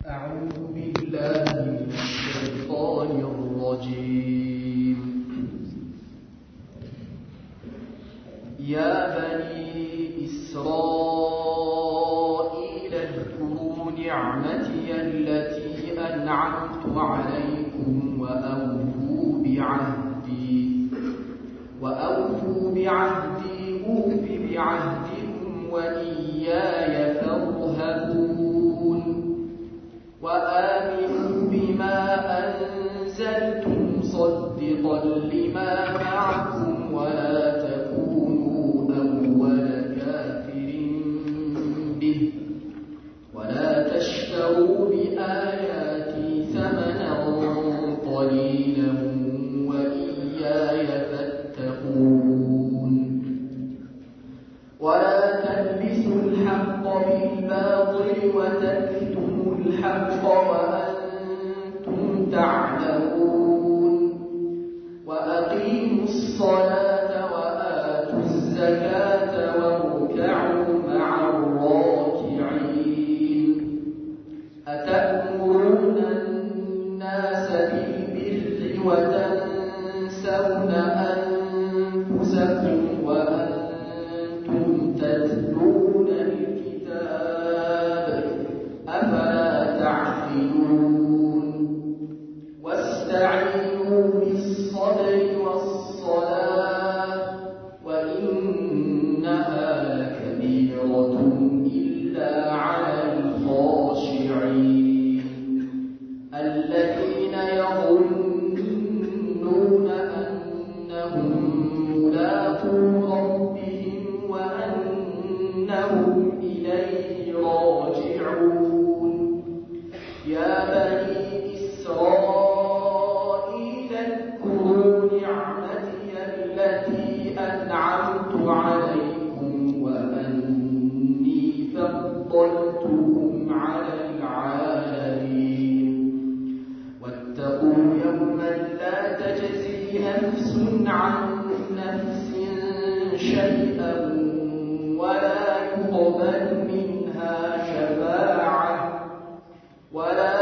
أعوذ بالله من الشيطان الرجيم. يا بني إسرائيل اذكروا نعمتي التي أنعمت عليكم وأوفوا بعهدي أوف بعهدكم وإياي فارهبون. وآمنوا بما أنزلت مصدقا لما معكم ولا تكونوا أول كافر به ولا تشتروا بآياتي ثمنا قليلا وإياي فاتقون. ولا تلبسوا الحق بالباطل وتكتموا الحق وأنتم تعلمون. وأقيموا الصلاة وآتوا الزكاة واركعوا مع الراكعين. أتأمرون الناس بالبر وتنسون أنفسكم وأنتم تتلون الكتاب أفلا تعقلون. واستعينوا بالصبر والصلاة وإنها لكبيرة إلا على الخاشعين الذين يظنون أنهم ملاقو ربهم وأنهم إليه راجعون. يا بني إسرائيل اذكروا نعمتي التي أنعمت عليكم وأني فضلتكم على العالمين. واتقوا يوما لا تجزي نفس عن نفس شيئا ولا يقبل منها شفاعة ولا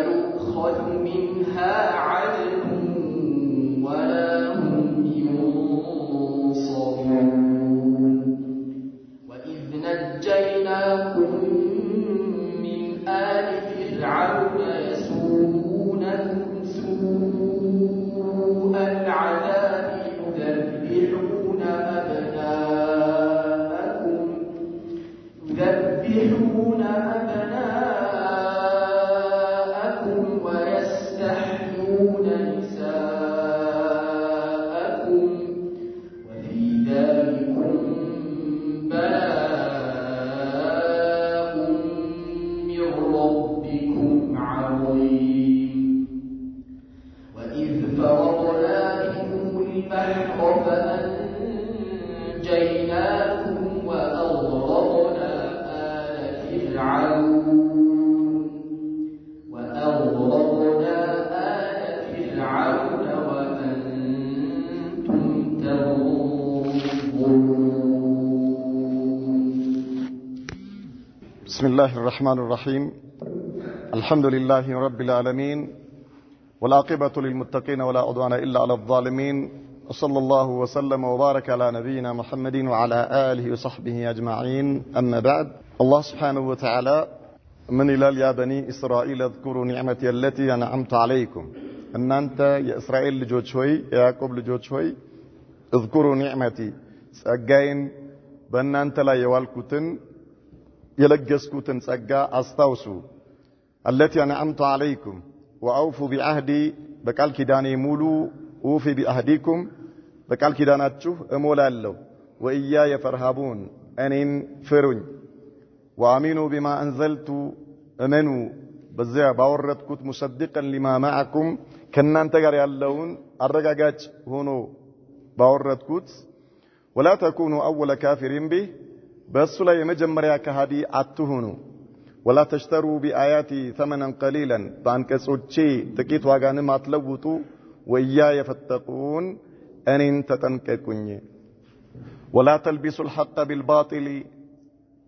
يؤخذ منها عدل ولا هم ينصرون. وإذ نجيناكم من آل فرعون يسومونكم سوء العذاب يذبحون أبناءكم ويستحيون نساءكم وفي ذلكم بلاء من ربكم عظيم. وإذ فرضنا بكم البحر فأنجيناكم وأغرقنا آل فرعون وأنتم تنظرون. بسم الله الرحمن الرحيم. الحمد لله رب العالمين والعاقبة للمتقين ولا عدوان إلا على الظالمين. وصلى الله وسلم وبارك على نبينا محمد وعلى آله وصحبه أجمعين. أما بعد. الله سبحانه وتعالى من إلال يا بني إسرائيل اذكروا نعمتي التي أنعمت عليكم. أن أنت يا إسرائيل لجوج شوي يا يعقوب لجوج شوي اذكروا نعمتي سأجاين بأن أنت لا يوالكوتن يلقسكوتن سأجا أستوسوا التي أنعمت عليكم وأوفوا بعهدي بقال كداني مولو أوفي بأهديكم بقال كداناتشو أمولا اللو وإياي فارهبون أنين فرون. وآمنوا بما أنزلت أمنوا بزيا باوردكوت مصدقا لما معكم كنان تقر ياللون الرقاقات هونو باوردكوت ولا تكونوا أول كافر به بس لا يمجمر يا كهدي أتهونو ولا تشتروا بآياتي ثمنا قليلا بانكسوتشي تكيت واغان ما تلوتو وإياي فاتقون أنين تتنككني ولا تلبسوا الحق بالباطل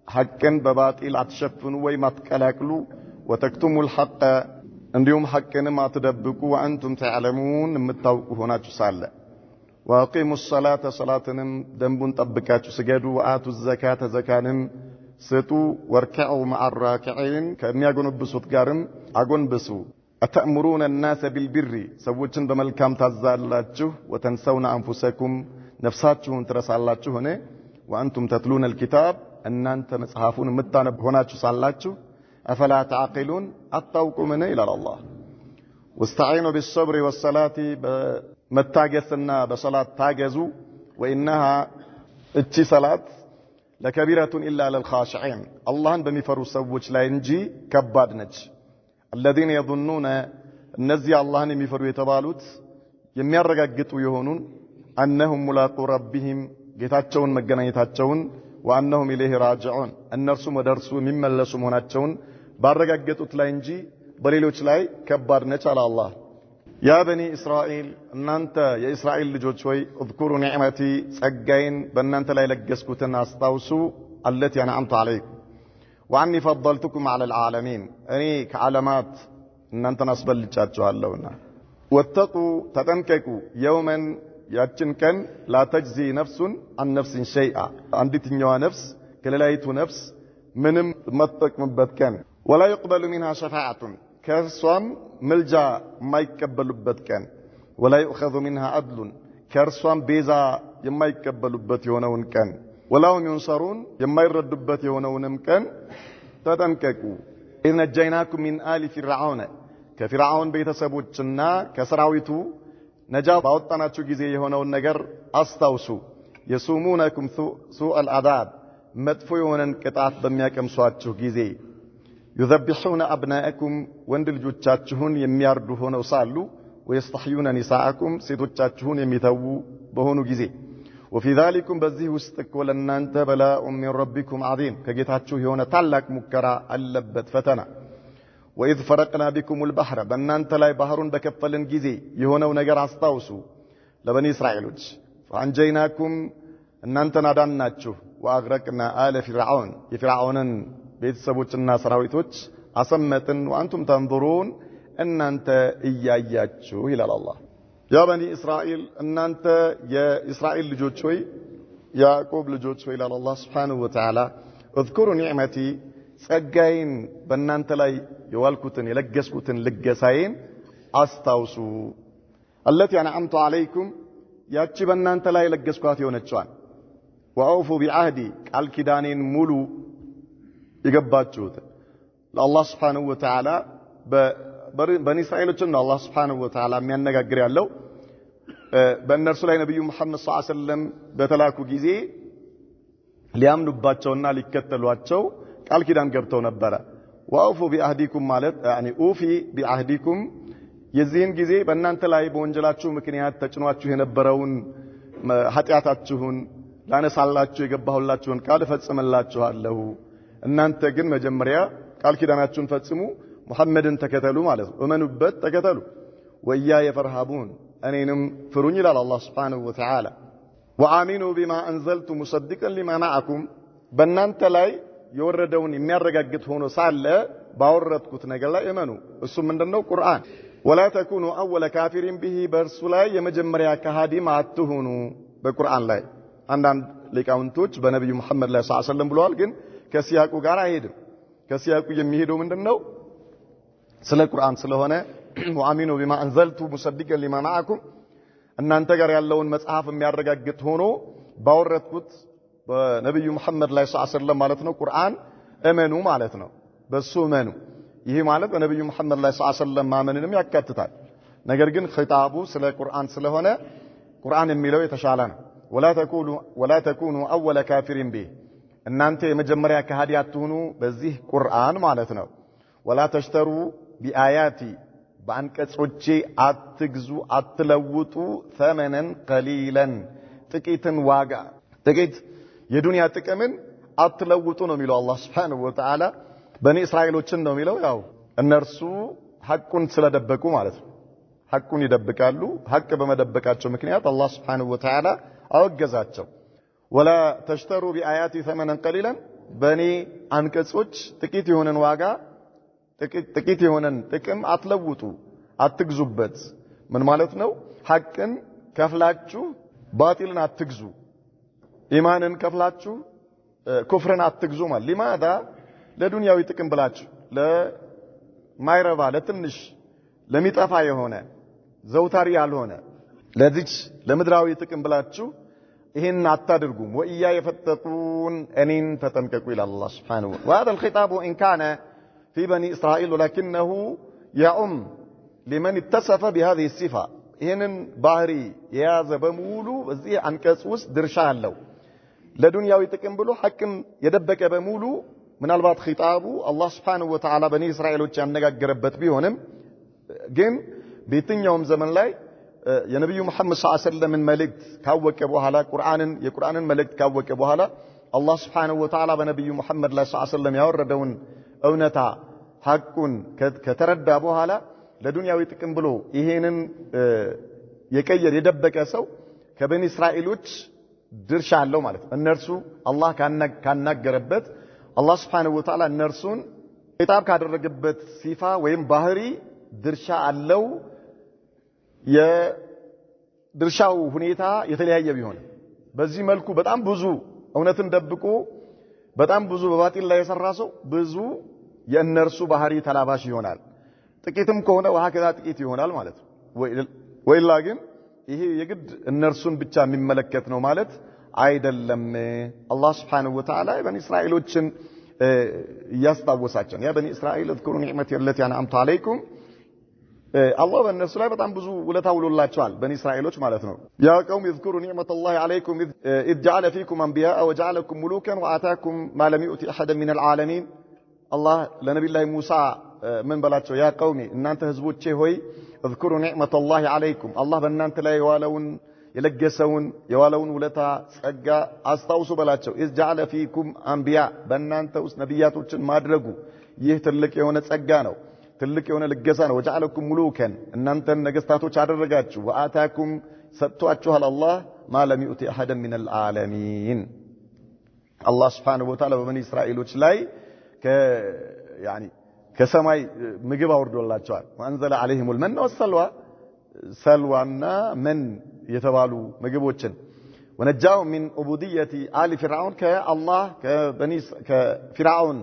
حقا بباطل أتشفنوا وما تكلاكلوا وتكتموا الحق عندهم حقا ما تدبقوا وأنتم تعلمون متوقوا هنا تسال وأقيموا الصلاة صلاتهم دنبون طبقاتوا سجدوا وآتوا الزكاة زكانهم ستوا واركعوا مع الراكعين كأن يغنبسوا تقارم أغنبسوا أتأمرون الناس بالبر سوچن بملكام تزالاتችሁ وتنسون أنفسكم نفساتችሁን ትረሳላችሁ ሆነ وأنتم تتلون الكتاب እናንተ መጽሐፉን የምታነቡ ሆናችሁ ሳላችሁ أفلا تعقلون أتوقمن إلى الله واستعينوا بالصبر والصلاة متاجسنا بصلاة تاجزوا وإنها اتي صلاة لكبيرة إلا للخاشعين الله بمفروا سوج لا ينجي كباد نج الذين يظنون النزي الله يمفروا يتبالوت يميرققطوا يهونون أنهم ملاقو ربهم ጌታቸውን መገናኘታቸውን وأنهم إليه راجعون النرسو مدرسو ممن لسو مهناتشون ባረጋገጡት ላይ እንጂ በሌሎች ላይ ከባድ ነች አለ አላህ ያ በኒ እስራኤል እናንተ የእስራኤል ልጆች ሆይ اذكروا نعمتي ጸጋዬን በእናንተ ላይ ለገስኩትን አስታውሱ التي أنعمت عليكم وأني فضلتكم على العالمين እኔ ከዓለማት እናንተን አስበልጫችኋለሁና واتقوا تتنككوا يوما ያችን ቀን لا تجزي نفس عن نفس شيئا አንዲትኛዋ ነፍስ ከሌላይቱ ነፍስ ምንም መጠቅምበት ቀን ولا يقبل منها شفاعة كرسوم ملجا ما يقبلوበት ቀን ولا يؤخذ منها عدل كرسوم بيزا يما يقبلوበት የሆነውን ቀን ولا هم ينصرون يما يردوበት የሆነውንም ቀን ተጠንቀቁ إذ نجيناكم من آل فرعون كفرعون ቤተሰቦችና ከሰራዊቱ ነጃ ባወጣናችሁ ጊዜ የሆነውን ነገር አስታውሱ يسومونكم سوء العذاب መጥፎ የሆነን ቅጣት በሚያቀምሷችሁ ጊዜ يذبحون أبناءكم ወንድ ልጆቻችሁን የሚያርዱ ሆነው ሳሉ ويستحيون نساءكم ሴቶቻችሁን የሚተዉ በሆኑ ጊዜ وفي ذلك በዚህ ውስጥ እኮ ለእናንተ بلاء من ربكم عظيم ከጌታችሁ የሆነ ታላቅ ሙከራ አለበት ፈተና وإذ فرقنا بكم البحر በእናንተ ላይ ባህሩን በከፈልን ጊዜ የሆነው ነገር አስታውሱ ለበኒ እስራኤሎች فأنجيناكم እናንተን አዳንናችሁ وأغرقنا آل فرعون የፍርዓውንን ቤተሰቦችና ሰራዊቶች አሰመጥን وأنتم تنظرون እናንተ እያያችሁ ይላል አላህ ያ በኒ እስራኤል እናንተ የእስራኤል ልጆች ሆይ ያዕቆብ ልጆች ሆይ ይላል አላህ Subhanahu Wa Ta'ala اذكروا نعمتي ጸጋዬን በእናንተ ላይ የዋልኩትን የለገስኩትን ልገሳዬን አስታውሱ التي أنعمت عليكم ያቺ በእናንተ ላይ ለገስኳት የሆነችዋን وأوفوا بعهدي ቃል ኪዳኔን ሙሉ ይገባችሁት ለአላህ Subhanahu Wa Ta'ala በኒ እስራኤሎችን ነው አላህ Subhanahu Wa Ta'ala የሚያነጋግር ያለው በእነርሱ ላይ ነብዩ መሐመድ ሰለላሁ ዐለይሂ ወሰለም በተላኩ ጊዜ ሊያምኑባቸውና ሊከተሏቸው ቃል ኪዳን ገብተው ነበር وأوفوا بعهدكم ማለት يعني أوفي بعهدكم የዚህን ጊዜ በእናንተ ላይ በወንጀላችሁ ምክንያት ተጭኗችሁ የነበረውን ኃጢያታችሁን ላነሳላችሁ የገባሁላችሁን ቃል ፈጽመላችኋለሁ እናንተ ግን መጀመሪያ ቃል ኪዳናችሁን ፈጽሙ ሙሐመድን ተከተሉ ማለት ነው እመኑበት ተከተሉ ወያ የፈርሃቡን እኔንም ፍሩኝ ይላል አላህ Subhanahu Wa Ta'ala وآمنوا بما أنزلت مصدقا لما معكم በእናንተ ላይ የወረደውን የሚያረጋግጥ ሆኖ ሳለ ባወረድኩት ነገር ላይ እመኑ እሱ ምንድነው ቁርአን ولا تكونوا أول كافر به በእርሱ ላይ የመጀመሪያ ከሃዲም አትሁኑ በቁርአን ላይ አንዳንድ ሊቃውንቶች በነብዩ መሐመድ ላይ ሰለላሁ ዐለይሂ ወሰለም ብለዋል ግን ከሲያቁ ጋር አይሄድም ከሲያቁ የሚሄደው ምንድነው ስለ ቁርአን ስለሆነ وآمنوا بما أنزلت مصدقا لما معكم እናንተ ጋር ያለውን መጽሐፍ የሚያረጋግጥ ሆኖ ባወረድኩት በነብዩ መሐመድ ላይ ሰለላሁ ዐለይሂ ወሰለም ማለት ነው ቁርአን እመኑ ማለት ነው በሱ እመኑ ይሄ ማለት በነብዩ መሐመድ ላይ ሰለላሁ ዐለይሂ ወሰለም ማመንንም ያካትታል ነገር ግን ኺጣቡ ስለ ቁርአን ስለሆነ ቁርአን የሚለው የተሻለ ነው ولا تكونوا أول كافر به እናንተ የመጀመሪያ ከሃዲ አትሁኑ በዚህ ቁርአን ማለት ነው ولا تشتروا بآياتي በአንቀጾቼ አትግዙ አትለውጡ ثمنا قليلا ጥቂትን ዋጋ ጥቂት የዱንያ ጥቅምን አትለውጡ ነው የሚለው አላህ Subhanahu Wa Ta'ala በኒ እስራኤሎችን ነው የሚለው ያው እነርሱ ሐቁን ስለደበቁ ማለት ነው ሐቁን ይደብቃሉ ሐቅ በመደበቃቸው ምክንያት አላህ Subhanahu Wa Ta'ala አወገዛቸው ولا تشتروا بآياتي ثمنا قليلا በኔ አንቀጾች ጥቂት የሆነን ዋጋ ጥቂት የሆነን ጥቅም አትለውጡ አትግዙበት ምን ማለት ነው ሐቅን ከፍላችሁ ባጢልን አትግዙ ኢማንን ከፍላችሁ ኩፍርን አትግዙ ማለት لماذا ለዱንያዊ ጥቅም ብላችሁ ለማይረባ ለትንሽ ለሚጠፋ የሆነ ዘውታሪ ያልሆነ ለዚች ለምድራዊ ጥቅም ብላችሁ ይሄን አታድርጉም ወኢያ የፈተቁን እኔን ተጠንቀቁ ይላል አላህ Subhanahu Wa Ta'ala وهذا الخطاب إن كان في بني إسرائيل ولكنه يعم لمن اتصف بهذه الصفة ይሄንን ባህሪ የያዘ በሙሉ በዚህ አንቀጽ ውስጥ ድርሻ አለው ለዱንያዊ ጥቅም ብሎ ሐቅን የደበቀ በሙሉ ምናልባት ኺጣቡ አላህ Subhanahu Wa Ta'ala በኒ እስራኤሎች ያነጋገረበት ቢሆንም ግን በየትኛውም ዘመን ላይ የነብዩ መሐመድ ሰለላሁ ዐለይሂ ወሰለም መልእክት ካወቀ በኋላ የቁርአንን መልእክት ካወቀ በኋላ አላህ Subhanahu Wa Ta'ala በነብዩ መሐመድ ላይ ሰለላሁ ዐለይሂ ወሰለም ያወረደውን እውነታ ሐቁን ከተረዳ በኋላ ለዱንያዊ ጥቅም ብሎ ይሄንን የደበቀ ሰው ከበኒ እስራኤሎች ድርሻ አለው ማለት ነው እነርሱ አላህ ካናገረበት አላህ Subhanahu Wa Ta'ala እነርሱን ኺጣብ ካደረገበት ሲፋ ወይም ባህሪ ድርሻ አለው የድርሻው ሁኔታ የተለያየ ቢሆን በዚህ መልኩ በጣም ብዙ እውነትን ደብቆ በጣም ብዙ በባጢል ላይ የሰራ ሰው ብዙ የእነርሱ ባህሪ ተላባሽ ይሆናል ጥቂትም ከሆነ ወሃከዛ ጥቂት ይሆናል ማለት ነው ወይላ ግን ይሄ የግድ እነርሱን ብቻ የሚመለከት ነው ማለት አይደለም አላህ Subhanahu Wa Ta'ala በኒ እስራኤሎችን ያስታወሳቸው ያ በኒ እስራኤል اذكروا نعمتي التي انعمت عليكم الله በእነርሱ ላይ በጣም ብዙ ውለታ ውሎላቸዋል በኒ እስራኤሎች ማለት ነው ያ قوم اذكروا نعمة الله عليكم إذ جعل فيكم أنبياء وجعلكم ملوكا وآتاكم ما لم يؤت أحدا من العالمين الله لنبي الله موسى من بلاچو يا قومي እናንተ ህዝቦቼ ሆይ اذكروا نعمة الله عليكم الله በእናንተ ላይ የዋለውን ውለታ ጸጋ አስታውሱ በላቸው إذ جعل فيكم أنبياء በእናንተ ውስጥ ነብያቶችን ማድረጉ ይህ ትልቅ የሆነ ጸጋ ነው ትልቅ የሆነ ልገሳ ነው وجعلكم ملوكا እናንተን ነገስታቶች አደረጋችሁ وآتاكم ሰጥቷችኋል አላህ ما لم يؤت أحدا من العالمين الله سبحانه وتعالى በበኒ እስራኤሎች ላይ ከሰማይ ምግብ አውርዶላቸዋል وانزل عليهم المن والسلوى ሰልዋና መን የተባሉ ምግቦችን ونجاهم من عبودية آل فرعون كالله كفرعون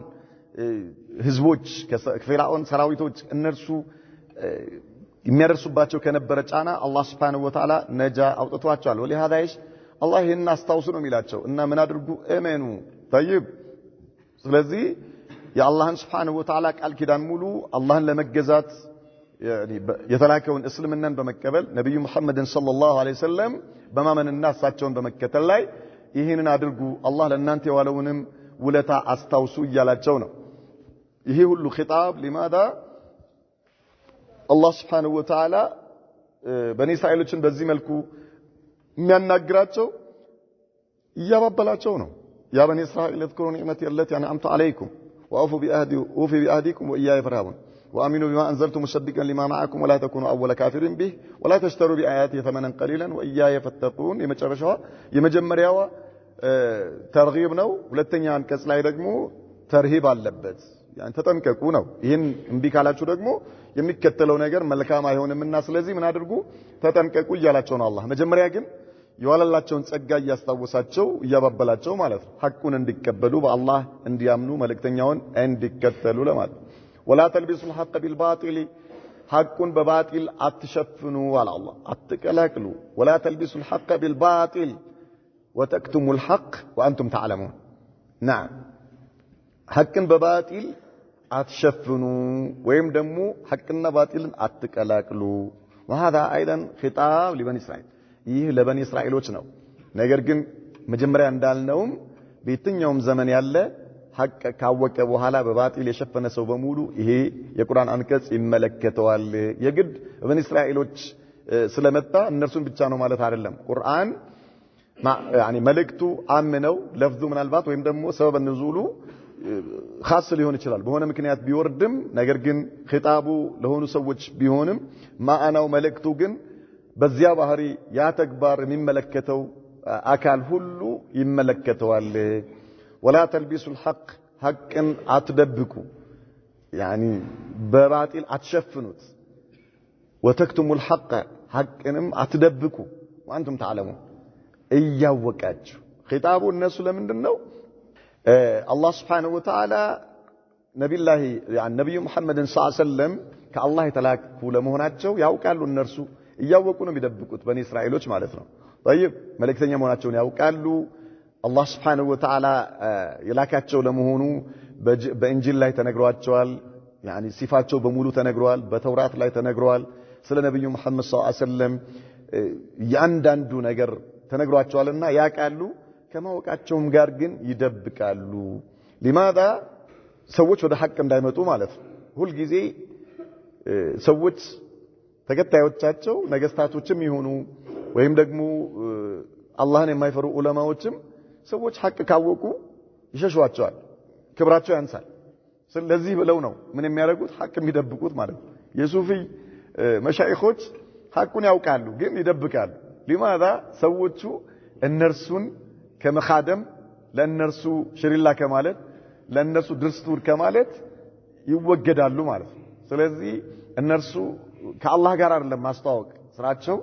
ህዝቦች ከፊራውን ሰራዊቶች እነርሱ የሚያደርሱባቸው ከነበረ ጫና አላህ Subhanahu Wa Ta'ala ነጃ አውጥቷቸዋል ወለሃዳ ይሽ አላህ ይሄን አስታውሱ ነው የሚላቸው እና ምን አድርጉ እመኑ طيب ስለዚህ የአላህን Subhanahu Wa Ta'ala ቃል ኪዳን ሙሉ አላህን ለመገዛት የተላከውን እስልምናን በመቀበል ነብዩ መሐመድን ሰለላሁ ዐለይሂ ወሰለም በማመንና እሳቸውን በመከተል ላይ ይሄንን አድርጉ አላህ ለእናንተ የዋለውንም ውለታ አስታውሱ እያላቸው ነው ይሄ ሁሉ ኺጣብ لماذا الله سبحانه وتعالى በኒ እስራኤሎችን በዚህ መልኩ የሚያናግራቸው ያባበላቸው ነው ያ በኒ እስራኤል اذكروا نعمتي التي انعمت عليكم واوفوا بأهديكم وإياي فارهبون وآمنوا بما أنزلت مصدقا لما معكم ولا تكونوا أول كافر به ولا تشتروا بآياتي ثمنا قليلا وإياي فاتقون የመጀመሪያው ተርጊብ ነው ሁለተኛ አንቀጽ ላይ ደግሞ ተርሂብ አለበት ያን ተጠንቀቁ ነው ይሄን እንቢ ካላችሁ ደግሞ የሚከተለው ነገር መልካም አይሆንምና ስለዚህ ምን አድርጉ ተጠንቀቁ እያላቸው ነው አላህ መጀመሪያ ግን የዋለላቸውን ጸጋ ያስታወሳቸው ያባበላቸው ማለት ነው ሐቁን እንዲቀበሉ በአላህ እንዲያምኑ መልእክተኛውን እንዲከተሉ ለማለት ولا تلبسوا الحق بالباطل حقا بباطل اتشفنوا على الله اتقلقلوا ولا تلبسوا الحق بالباطل وتكتموا الحق وانتم تعلمون نعم حقا بباطل اتشفنوا ويم دمو حقنا باطل اتقلقلوا وهذا ايضا خطاب لبني اسرائيل ይህ ለበኒ እስራኤሎች ነው ነገር ግን መጀመሪያ እንዳልነውም በየትኛውም ዘመን ያለ ሐቅ ካወቀ በኋላ በባጢል የሸፈነ ሰው በሙሉ ይሄ የቁርአን አንቀጽ ይመለከተዋል የግድ በኒ እስራኤሎች ስለመጣ እነርሱን ብቻ ነው ማለት አይደለም ቁርአን መልእክቱ አምነው ለፍዙ ምናልባት ወይም ደግሞ ሰበብ ንዙሉ خاص ሊሆን ይችላል በሆነ ምክንያት ቢወርድም ነገር ግን ኺጣቡ ለሆኑ ሰዎች ቢሆንም ማአናው መልእክቱ ግን በዚያ ባህሪ ያ ተግባር የሚመለከተው አካል ሁሉ ይመለከተዋል ولا تلبسوا الحق حقا اتدبقوا يعني በባጢል አትሸፍኑት وتكتموا الحق حقንም አትደብቁ وانتم تعلمون እያወቃችሁ ኺጣቡ እነሱ ለምንድነው الله سبحانه وتعالى ነብዩ መሐመድን ሰለላሁ ዐለይሂ ወሰለም ከአላህ የተላኩ ለመሆናቸው ያውቃሉ እነርሱ እያወቁ ነው የሚደብቁት በኒ እስራኤሎች ማለት ነው طيب መልእክተኛ መሆናቸውን ያውቃሉ الله سبحانه وتعالى የላካቸው ለመሆኑ በእንጂል ላይ ተነግሯቸዋል يعني ሲፋቸው በሙሉ ተነግሯል በተውራት ላይ ተነግሯል ስለ ነብዩ መሐመድ ሰለላሁ ዐለይሂ ወሰለም ያንዳንዱ ነገር ተነግሯቸዋልና ያውቃሉ ከማወቃቸውም ጋር ግን ይደብቃሉ لماذا ሰዎች ወደ ሐቅ እንዳይመጡ ማለት ነው ሁሉ ጊዜ ሰዎች ተከታዮቻቸው ነገስታቶችም ይሆኑ ወይም ደግሞ አላህን የማይፈሩ ዑለማዎችም ሰዎች ሐቅ ካወቁ ይሸሽዋቸዋል ክብራቸው ያንሳል ስለዚህ ብለው ነው ምን የሚያደርጉት ሐቅ የሚደብቁት ማለት ነው የሱፊ መሻይኾች ሐቁን ያውቃሉ ግን ይደብቃሉ لماذا ሰዎቹ እነርሱን ከመኻደም ለእነርሱ ሽሪላ ከማለት ለእነርሱ ድርስቱር ከማለት ይወገዳሉ ማለት ነው ስለዚህ እነርሱ ከአላህ ጋር አይደለም ማስተዋወቅ ስራቸው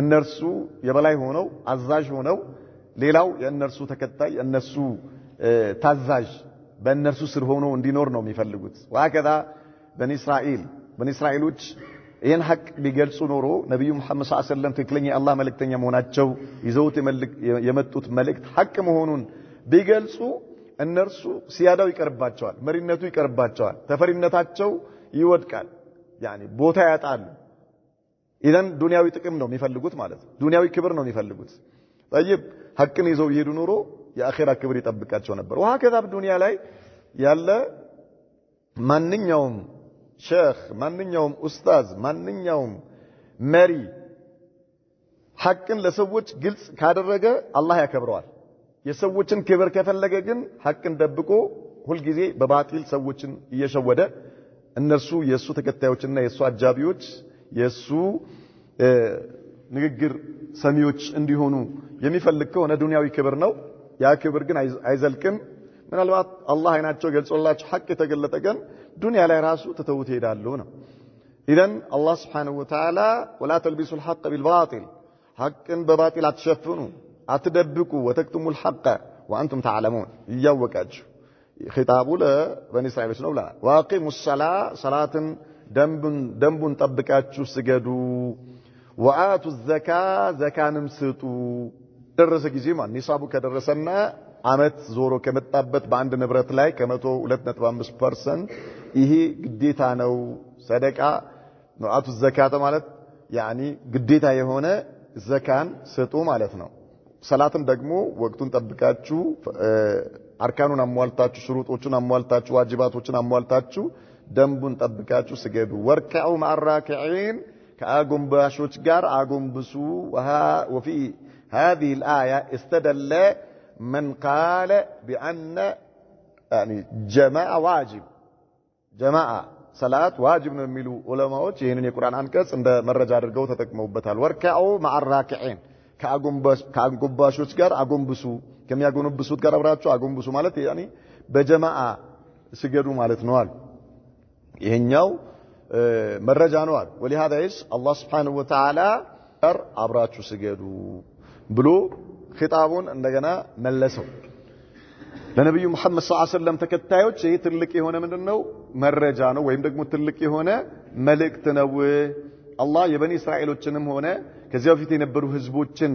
እነርሱ የበላይ ሆነው አዛዥ ሆነው ሌላው የእነርሱ ተከታይ እነሱ ታዛዥ በእነርሱ ስር ሆኖ እንዲኖር ነው የሚፈልጉት ወአከዛ በኒ እስራኤሎች ይሄን ሐቅ ቢገልጹ ኖሮ ነብዩ መሐመድ ሰለላሁ ዐለይሂ ወሰለም ትክክለኛ የአላህ መልእክተኛ መሆናቸው ይዘውት የመጡት መልእክት ሐቅ መሆኑን ቢገልጹ እነርሱ ሲያዳው ይቀርባቸዋል መሪነቱ ይቀርባቸዋል ተፈሪነታቸው ይወድቃል يعني ቦታ ያጣሉ ኢዘን ዱንያዊ ጥቅም ነው የሚፈልጉት ማለት ነው ዱንያዊ ክብር ነው የሚፈልጉት طيب ሐቅን ይዘው ይሄዱ ኖሮ የአኺራ ክብር ይጠብቃቸው ነበር وهكذا በዱንያ ላይ ያለ ማንኛውም ሼኽ ማንኛውም ኡስታዝ ማንኛውም መሪ ሐቅን ለሰዎች ግልጽ ካደረገ አላህ ያከብረዋል የሰዎችን ክብር ከፈለገ ግን ሐቅን ደብቆ ሁሉ ጊዜ በባጢል ሰዎችን እየሸወደ እነርሱ የሱ ተከታዮችና የሱ አጃቢዎች የሱ ንግግር ሰሚዎች እንዲሆኑ የሚፈልግ ከሆነ ዱንያዊ ክብር ነው ያ ክብር ግን አይዘልቅም ምናልባት አላህ አይናቸው ገልጾላቸው ሐቅ የተገለጠ ግን ዱንያ ላይ ራሱ ተተውት ይሄዳሉ ነው ኢዘን አላህ Subhanahu Wa Ta'ala ولا تلبسوا الحق بالباطل ሐቅን በባጢል አትሸፍኑ አትደብቁ وتكتموا الحق وانتم تعلمون ይያወቃችሁ ኺጣቡ ለበኒ እስራኤሎች ነው ላ واقيموا الصلاه صلاتን ደንቡን ጠብቃችሁ ስገዱ وآتوا الزكاه ዘካንም ስጡ ደረሰ ጊዜ ማን ኒሳቡ ከደረሰና አመት ዞሮ ከመጣበት በአንድ ንብረት ላይ ከመቶ 2.5% ይሄ ግዴታ ነው ሰደቃ ነው አቱ ዘካተ ማለት يعني ግዴታ የሆነ ዘካን ስጡ ማለት ነው ሰላትን ደግሞ ወቅቱን ጠብቃችሁ አርካኑን አሟልታችሁ ሽሩጦቹን አሟልታችሁ ዋጅባቶችን አሟልታችሁ ደንቡን ጠብቃችሁ ስገዱ ወርከዑ ማራኪዒን ከአጎንባሾች ጋር አጎንብሱ وفي هذه الآية استدل من قال بأن يعني جماعة واجب جماعة صلاة واجب ነው የሚሉ ዑለማዎች ይሄንን የቁርአን አንቀጽ እንደ መረጃ አድርገው ተጠቅመውበታል ወርከዑ ማራኪዒን ከአጎንባሾች ጋር አጎንብሱ ከሚያጎንብሱት ጋር አብራችሁ አጎንብሱ ማለት يعني በጀማዓ ስገዱ ማለት ነው አለ ይሄኛው መረጃ ነው አለ ولهذا ايش الله سبحانه وتعالى አብራችሁ ስገዱ ብሎ ኺጣቡን እንደገና መለሰው ለነብዩ መሐመድ ሰለላሁ ዐለይሂ ወሰለም ተከታዮች ይሄ ትልቅ የሆነ ምንድነው መረጃ ነው ወይም ደግሞ ትልቅ የሆነ መልእክት ነው አላህ የበኒ እስራኤሎችንም ሆነ ከዚያው ፊት የነበሩ ህዝቦችን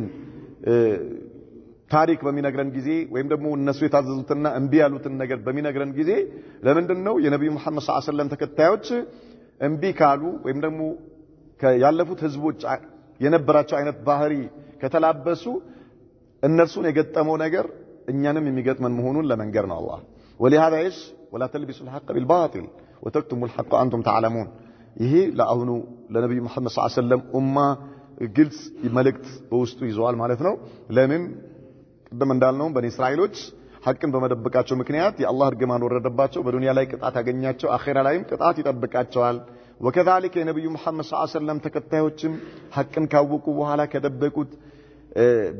ታሪክ በሚነግረን ጊዜ ወይም ደግሞ እነሱ የታዘዙትና እንቢ ያሉትን ነገር በሚነግረን ጊዜ ለምንድነው የነብዩ መሐመድ ሰለላሁ ዐለይሂ ወሰለም ተከታዮች እንቢ ካሉ ወይም ደግሞ ያለፉት ህዝቦች የነበራቸው አይነት ባህሪ ከተላበሱ እነርሱን የገጠመው ነገር እኛንም የሚገጥመን መሆኑን ለመንገር ነው አላህ ولهذا ايش ولا تلبسوا الحق بالباطل وتكتموا الحق وانتم تعلمون ይሄ ለአሁኑ ለነብዩ መሐመድ ሰለላሁ ዐለይሂ ወሰለም ኡማ ግልጽ መልእክት በውስጡ ይዟል ማለት ነው ለምን ቀደም እንዳልነው በኒ እስራኤሎች ሐቅን በመደበቃቸው ምክንያት የአላህ እርግማን ወረደባቸው በዱንያ ላይ ቅጣት ያገኛቸው አኺራ ላይም ቅጣት ይጠብቃቸዋል ወከዛሊከ የነብዩ መሐመድ ሰለላሁ ዐለይሂ ወሰለም ተከታዮችም ሐቅን ካወቁ በኋላ ከደበቁት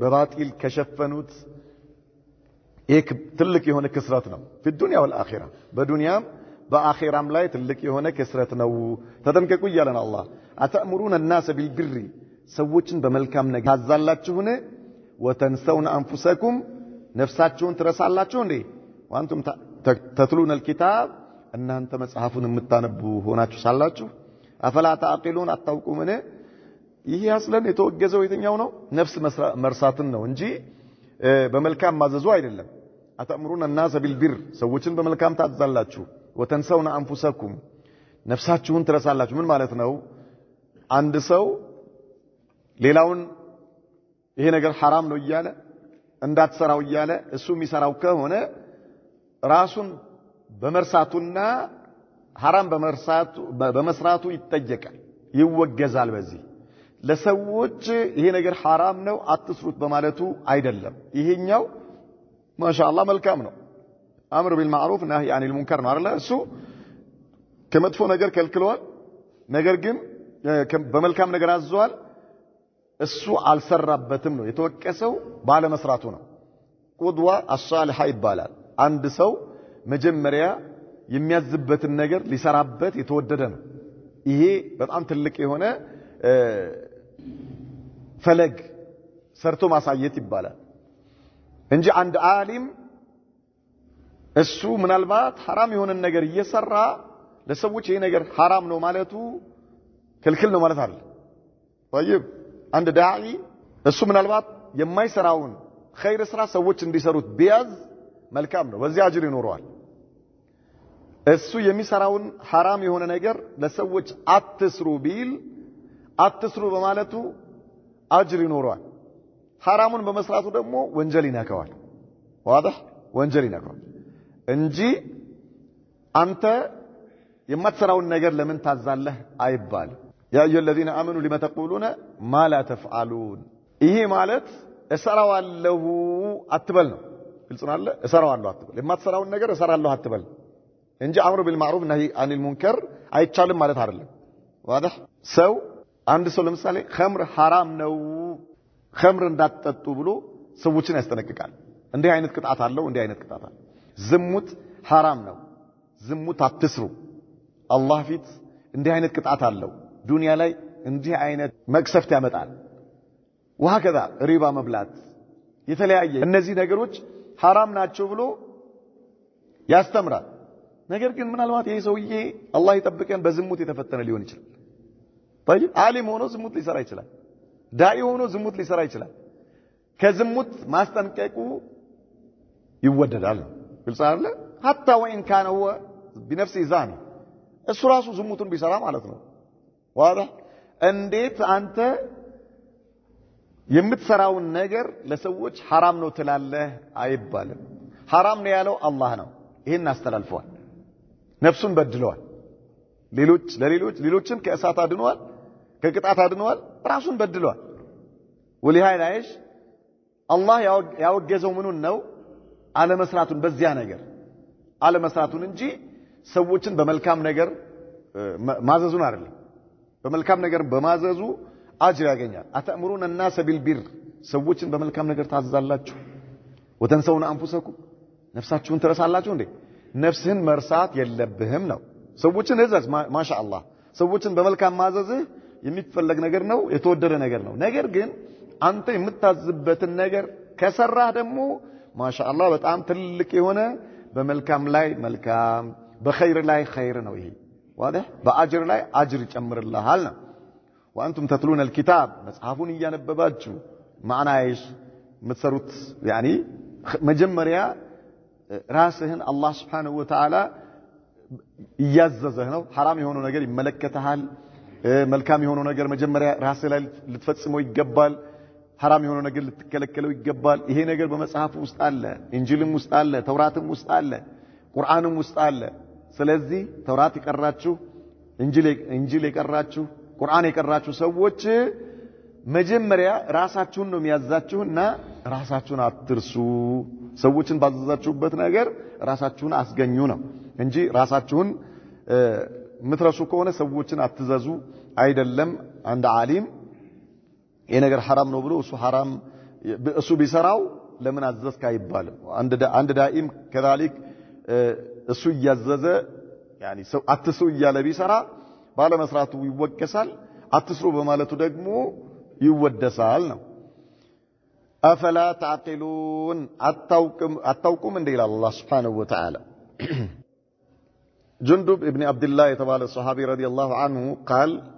በባጢል ከሸፈኑት ይህ ትልቅ የሆነ ክስረት ነው በዱንያ ወልአኺራ በዱንያም በአኺራም ላይ ትልቅ የሆነ ክስረት ነው ተጠንቀቁ ይላል አላህ አተእምሩነ الناس بالبر ሰዎችን በመልካም ነገር ታዛላችሁን ወተንሰውነ አንፉሰኩም ነፍሳችሁን ትረሳላችሁ እንዴ ወአንቱም ተትሉነ الكتاب እናንተ መጽሐፉን የምታነቡ ሆናችሁ ሳላችሁ አፈላ ተአቂሉን አታውቁምን ይሄ አስለን የተወገዘው የትኛው ነው ነፍስ መርሳትን ነው እንጂ በመልካም ማዘዙ አይደለም አተእምሩነ الناس بالبر ሰዎችን በመልካም ታዛላችሁ ወተንሰውነ አንፉሰኩም ነፍሳችሁን ትረሳላችሁ ምን ማለት ነው አንድ ሰው ሌላውን ይሄ ነገር حرام ነው ይያለ እንዳትሰራው ይያለ እሱ የሚሰራው ከሆነ ራሱን በመርሳቱና حرام በመስራቱ ይጠየቃል ይወገዛል በዚህ ለሰዎች ይሄ ነገር حرام ነው አትስሩት በማለቱ አይደለም ይሄኛው ማሻአላህ መልካም ነው አምር ቢልማዕሩፍ ነህይ አኒል ሙንከር ነው አይደል እሱ ከመጥፎ ነገር ከልክሏል ነገር ግን በመልካም ነገር አዟል እሱ አልሰራበትም ነው የተወቀሰው ባለ መስራቱ ነው ቁድዋ አሳሊሃ ይባላል አንድ ሰው መጀመሪያ የሚያዝበትን ነገር ሊሰራበት የተወደደ ነው ይሄ በጣም ትልቅ የሆነ ፈለግ ሰርቶ ማሳየት ይባላል እንጂ አንድ ዓሊም እሱ ምናልባት حرام የሆነ ነገር እየሰራ ለሰዎች ይሄ ነገር حرام ነው ማለቱ ክልክል ነው ማለት አይደል طيب አንድ ዳዒ እሱ ምናልባት የማይሰራውን ኸይር ስራ ሰዎች እንዲሰሩት ቢያዝ መልካም ነው በዚህ አጅር ይኖረዋል እሱ የሚሰራውን حرام የሆነ ነገር ለሰዎች አትስሩ ቢል አትስሩ በማለቱ አጅር ይኖረዋል حرامን በመስራቱ ደግሞ ወንጀል ይነካዋል واضح ወንጀል ይነካዋል እንጂ አንተ የማትሰራውን ነገር ለምን ታዛለህ አይባል يا ايها الذين امنوا لما تقولون ما لا تفعلون ይሄ ማለት እሰራዋለሁ አትበል ነው ግልጽ ነው አይደል እሰራዋለሁ አትበል የማትሰራውን ነገር እሰራለሁ አትበል እንጂ አምሩ ቢልማዕሩፍ ነህይ አኒል ሙንከር አይቻልም ማለት አይደለም واضح ሰው አንድ ሰው ለምሳሌ ኸምር حرام ነው ኸምር እንዳትጠጡ ብሎ ሰዎችን ያስጠነቅቃል እንዲህ አይነት ቅጣት አለው እንዲህ አይነት ቅጣት አለ ዝሙት حرام ነው ዝሙት አትስሩ አላህ ፊት እንዲህ አይነት ቅጣት አለው ዱንያ ላይ እንዲህ አይነት መቅሰፍት ያመጣል ወሃከዛ ሪባ መብላት የተለያየ እነዚህ ነገሮች حرام ናቸው ብሎ ያስተምራል ነገር ግን ምናልባት ይሄ ሰውዬ አላህ ይጠብቀን በዝሙት የተፈተነ ሊሆን ይችላል طيب ዓሊም ሆኖ ዝሙት ሊሰራ ይችላል ዳኢ ሆኖ ዝሙት ሊሰራ ይችላል ከዝሙት ማስጠንቀቁ ይወደዳል ግልጽ አይደለ حتى وان كان هو بنفسه زاني እሱ ራሱ ዝሙቱን ቢሰራ ማለት ነው واضح እንዴት አንተ የምትሰራውን ነገር ለሰዎች حرام ነው ትላለህ አይባልም حرام ነው ያለው አላህ ነው ይሄን አስተላልፈዋል ነፍሱን በድለዋል ሌሎችን ከእሳት አድነዋል ከቅጣት አድነዋል ራሱን በድለዋል ወሊሃይ አይሽ አላህ ያወገዘው ምኑን ነው አለመስራቱን በዚያ ነገር አለመስራቱን እንጂ ሰዎችን በመልካም ነገር ማዘዙን አይደለም በመልካም ነገር በማዘዙ አጅር ያገኛል አተእምሩነ الناس بالبر ሰዎችን በመልካም ነገር ታዛላችሁ ወተንሰውነ አንፉሰኩም ነፍሳችሁን ትረሳላችሁ እንዴ ነፍስህን መርሳት የለብህም ነው ሰዎችን እዘዝ ማሻአላህ ሰዎችን በመልካም ማዘዝህ የሚፈለግ ነገር ነው የተወደደ ነገር ነው ነገር ግን አንተ የምታዝበትን ነገር ከሰራህ ደግሞ ማሻአላህ በጣም ትልቅ የሆነ በመልካም ላይ መልካም በኸይር ላይ ኸይር ነው ይሄ واضح በአጅር ላይ አጅር ይጨምርልሃል ነው وانتم تتلون الكتاب መጽሐፉን እያነበባችሁ ማዕናይሽ የምትሰሩት يعني መጀመሪያ ራስህን አላህ Subhanahu Wa Ta'ala እያዘዘህ ነው حرام የሆነው ነገር ይመለከታል መልካም የሆነው ነገር መጀመሪያ ራስህ ላይ ልትፈጽመው ይገባል حرام የሆነው ነገር ልትከለከለው ይገባል ይሄ ነገር በመጽሐፉ ውስጥ አለ እንጂልም ውስጥ አለ ተውራትም ውስጥ አለ ቁርአንም ውስጥ አለ ስለዚህ ተውራት ይቀራችሁ እንጂል ይቀራችሁ ቁርአን ይቀራችሁ ሰዎች መጀመሪያ ራሳችሁን ነው የሚያዛችሁና ራሳችሁን አትርሱ ሰዎችን ባዘዛችሁበት ነገር ራሳችሁን አስገኙ ነው እንጂ ራሳችሁን ምትረሱ ከሆነ ሰዎችን አትዘዙ አይደለም። አንድ ዓሊም ይሄ ነገር حرام ነው ብሎ እሱ ቢሰራው ለምን አዘዝክ አይባልም። አንድ ዳኢም كذلك እሱ እያዘዘ يعني ሰው አትስሩ እያለ ቢሰራ ባለ መስራቱ ይወቀሳል፣ አትስሩ በማለቱ ደግሞ ይወደሳል ነው። أفلا تعقلون أتوكم من ديل الله سبحانه وتعالى. جندب ابن عبد الله يتبالى الصحابي رضي الله عنه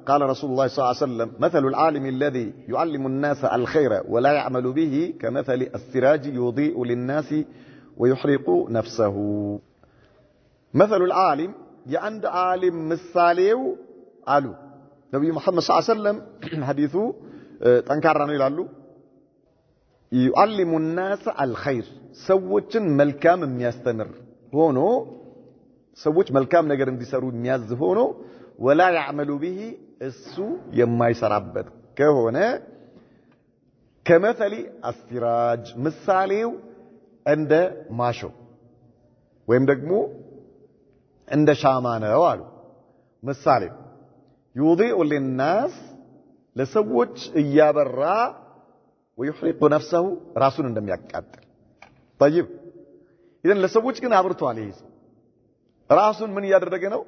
قال رسول الله صلى الله عليه وسلم مثل العالم الذي يعلم الناس الخير ولا يعمل به كمثل السراج يضيء للناس ويحرق نفسه. مثل العالم يعند عالم مثاليو قالوا نبي محمد صلى الله عليه وسلم حديثه تنكرنا يلالو يعلم الناس الخير سوچن ملكام የሚያስተምር ሆኖ ሰዎች መልካም ነገር እንዲሰሩ የሚያዝ ሆኖ ولا يعمل به እሱ የማይሰራበት ከሆነ كمثل السراج ምሳሌው እንደ ማሾ ወይም ደግሞ እንደ ሻማ ነው አሉ። ምሳሌው يضيء للناس ለሰዎች እያበራ ويحرق نفسه راسون እንደሚያቃጥል طيب اذا ለሰዎች ግን አብርቷል። ይሄ ራሱን ምን ያደረገ ነው?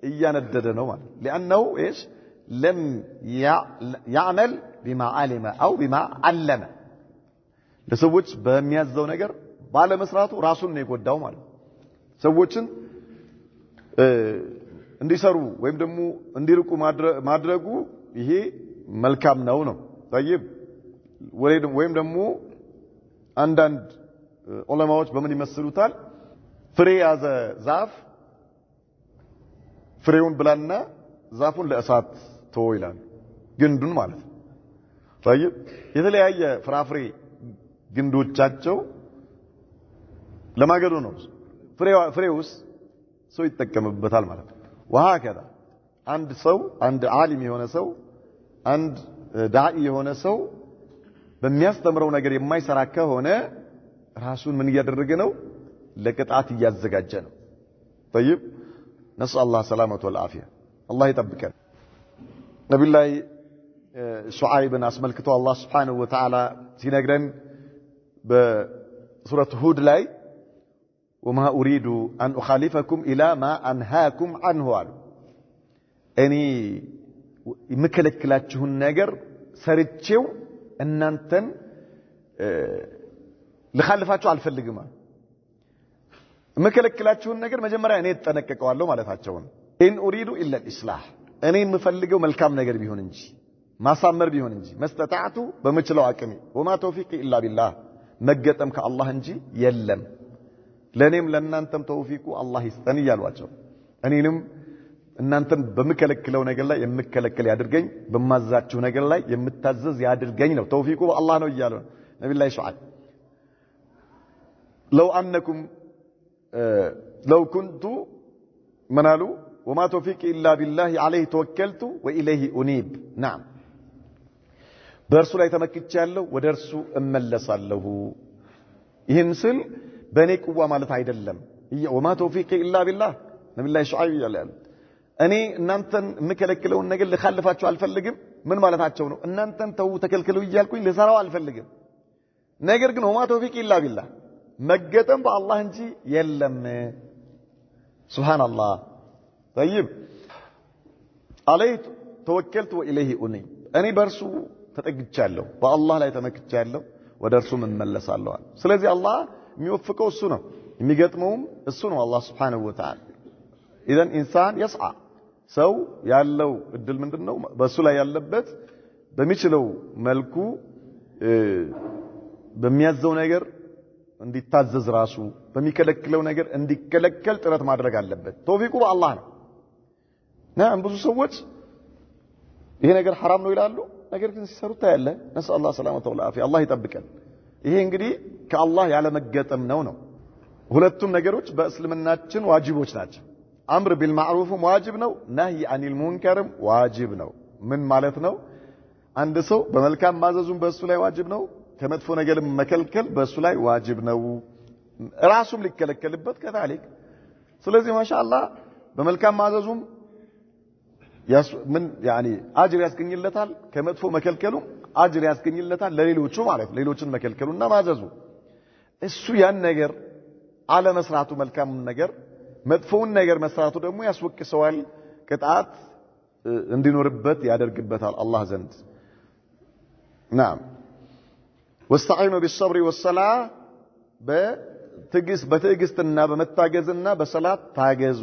እያነደደ ነው ማለት لانه ايش لم يعمل بما علم او بما علم ለሰዎች በሚያዘው ነገር ባለ መስራቱ ራሱን ነው የጎዳው ማለት ሰዎችን እንዲሰሩ ወይም ደግሞ እንዲርቁ ማድረጉ ይሄ መልካም ነው طيب ወይም ደግሞ አንዳንድ ዑለማዎች በምን ይመስሉታል? ፍሬ ያዘ ዛፍ ፍሬውን ብላና ዛፉን ለእሳት ተወው ይላል። ግንዱን ማለት ነው። طيب የተለያየ ፍራፍሬ ግንዶቻቸው ለማገዶ ነው። ፍሬውስ ሰው ይጠቀምበታል ማለት ነው። وهكذا አንድ ዓሊም የሆነ ሰው አንድ ዳኢ የሆነ ሰው በሚያስተምረው ነገር የማይሰራ ከሆነ ራሱን ምን እያደረገ ነው? ለቅጣት እያዘጋጀ ነው። طيب نسأل الله السلامة والعافية الله يطبقنا. نبي الله شعيب አስመልክቶ الله سبحانه وتعالى ሲነግረን በሱረቱ ሁድ ላይ وما أريد أن أخالفكم إلى ما أنهاكم عنه አሉ። እኔ የምከለክላችሁን ነገር ሰርቼው እናንተን ልኻልፋችሁ አልፈልግም። የምከለክላችሁን ነገር መጀመሪያ እኔ ተጠነቀቀዋለሁ ማለታቸው ነው። ኢን ኡሪዱ ኢላ الإصلاح እኔ የምፈልገው መልካም ነገር ቢሆን እንጂ ማሳመር ቢሆን እንጂ መስተጣዕቱ በመችለው አቅሜ ወማ ተውፊቂ ኢላ ቢላህ መገጠም ከአላህ እንጂ የለም። ለኔም ለእናንተም ተውፊቁ አላህ ይስጠን እያሏቸው እኔንም እናንተን በመከለክለው ነገር ላይ የምከለከል ያድርገኝ በማዛችሁ ነገር ላይ የምታዘዝ ያድርገኝ ነው። ተውፊቁ በአላህ ነው እያሉ ነብዩላህ ሹዓይብ لو كنت منالو وما توفيقي إلا بالله عليه توكلت وإليه أنيب. نعم በእርሱ ላይ ተመክቻለሁ ወደ እርሱ እመለሳለሁ። ይህን ስል በእኔ ቁዋ ማለት አይደለም። وما توفيقي إلا بالله ነብዩላህ ሹዓይብ ይላል እኔ እናንተን የምከለክለውን ነገር ልኻልፋችሁ አልፈልግም። ምን ማለታቸው ነው? እናንተን ተው ተከልክሉ እያልኩኝ ልሰራው አልፈልግም። ነገር ግን وما توفيقي إلا بالله መገጠም በአላህ እንጂ የለም። ሱብሃንአላህ طيب عليه توكلت وإليه أنيب እኔ በእርሱ ተጠግቻለሁ በአላህ ላይ ተመክቻለሁ ወደ እርሱ እመለሳለሁ። ስለዚህ አላህ የሚወፍቀው እሱ ነው የሚገጥመውም እሱ ነው አላህ Subhanahu Wa Ta'ala. اذا انسان يسعى ሰው ያለው እድል ምንድነው? በሱ ላይ ያለበት በሚችለው መልኩ በሚያዘው ነገር እንዲታዘዝ ራሱ በሚከለክለው ነገር እንዲከለከል ጥረት ማድረግ አለበት። ተውፊቁ በአላህ ነው። ብዙ ሰዎች ይሄ ነገር حرام ነው ይላሉ፣ ነገር ግን ሲሰሩት ታያለ። ነስአል الله ሰላመተ ወልዓፊያ አላህ ይጠብቀን። ይሄ እንግዲህ ከአላህ ያለ መገጠም ነው። ሁለቱም ነገሮች በእስልምናችን ዋጅቦች ናቸው። አምር ቢልማዕሩፍም ዋጅብ ነው፣ ነህይ አኒል ሙንከርም ዋጅብ ነው። ምን ማለት ነው? አንድ ሰው በመልካም ማዘዙን በእሱ ላይ ዋጅብ ነው፣ ከመጥፎ ነገርም መከልከል በእሱ ላይ ዋጅብ ነው። ራሱም ሊከለከልበት ከታሊክ ስለዚህ ማሻአላህ በመልካም ማዘዙም ምን ያኒ አጅር ያስገኝለታል ከመጥፎ መከልከሉ አጅር ያስገኝለታል ለሌሎቹ ማለት ሌሎችን መከልከሉና ማዘዙ እሱ ያን ነገር አለ መስራቱ መልካሙን ነገር መጥፎውን ነገር መስራቱ ደግሞ ያስወቅሰዋል ቅጣት እንዲኖርበት ያደርግበታል አላህ ዘንድ نعم واستعينوا بالصبر والصلاه በትዕግስትና በመታገዝና በሰላት ታገዙ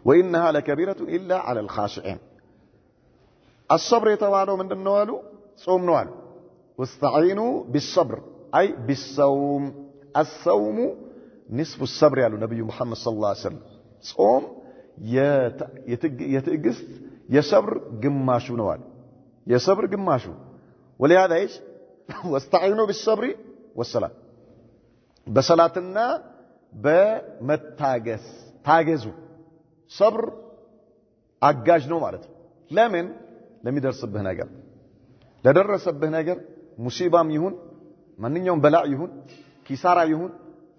وانها لكبيره الا على الخاشعين الصبر የተባለው ምንድነው አሉ ጾም ነው አሉ واستعينوا بالصبر اي بالصوم الصوم نصف الصبر ያሉ ነብዩ መሐመድ ሰለላሁ ዐለይሂ ወሰለም ጾም የትዕግስት የሰብር ግማሹ ነው አሉ የሰብር ግማሹ ولهذا ايش واستعينوا بالصبر والصلاه በሰላትና በመታገስ ታገዙ ሰብር አጋዥ ነው ማለት ነው ለምን ለሚደርስብህ ነገር ለደረሰብህ ነገር ሙሲባም ይሁን ማንኛውም በላዕ ይሁን ኪሳራ ይሁን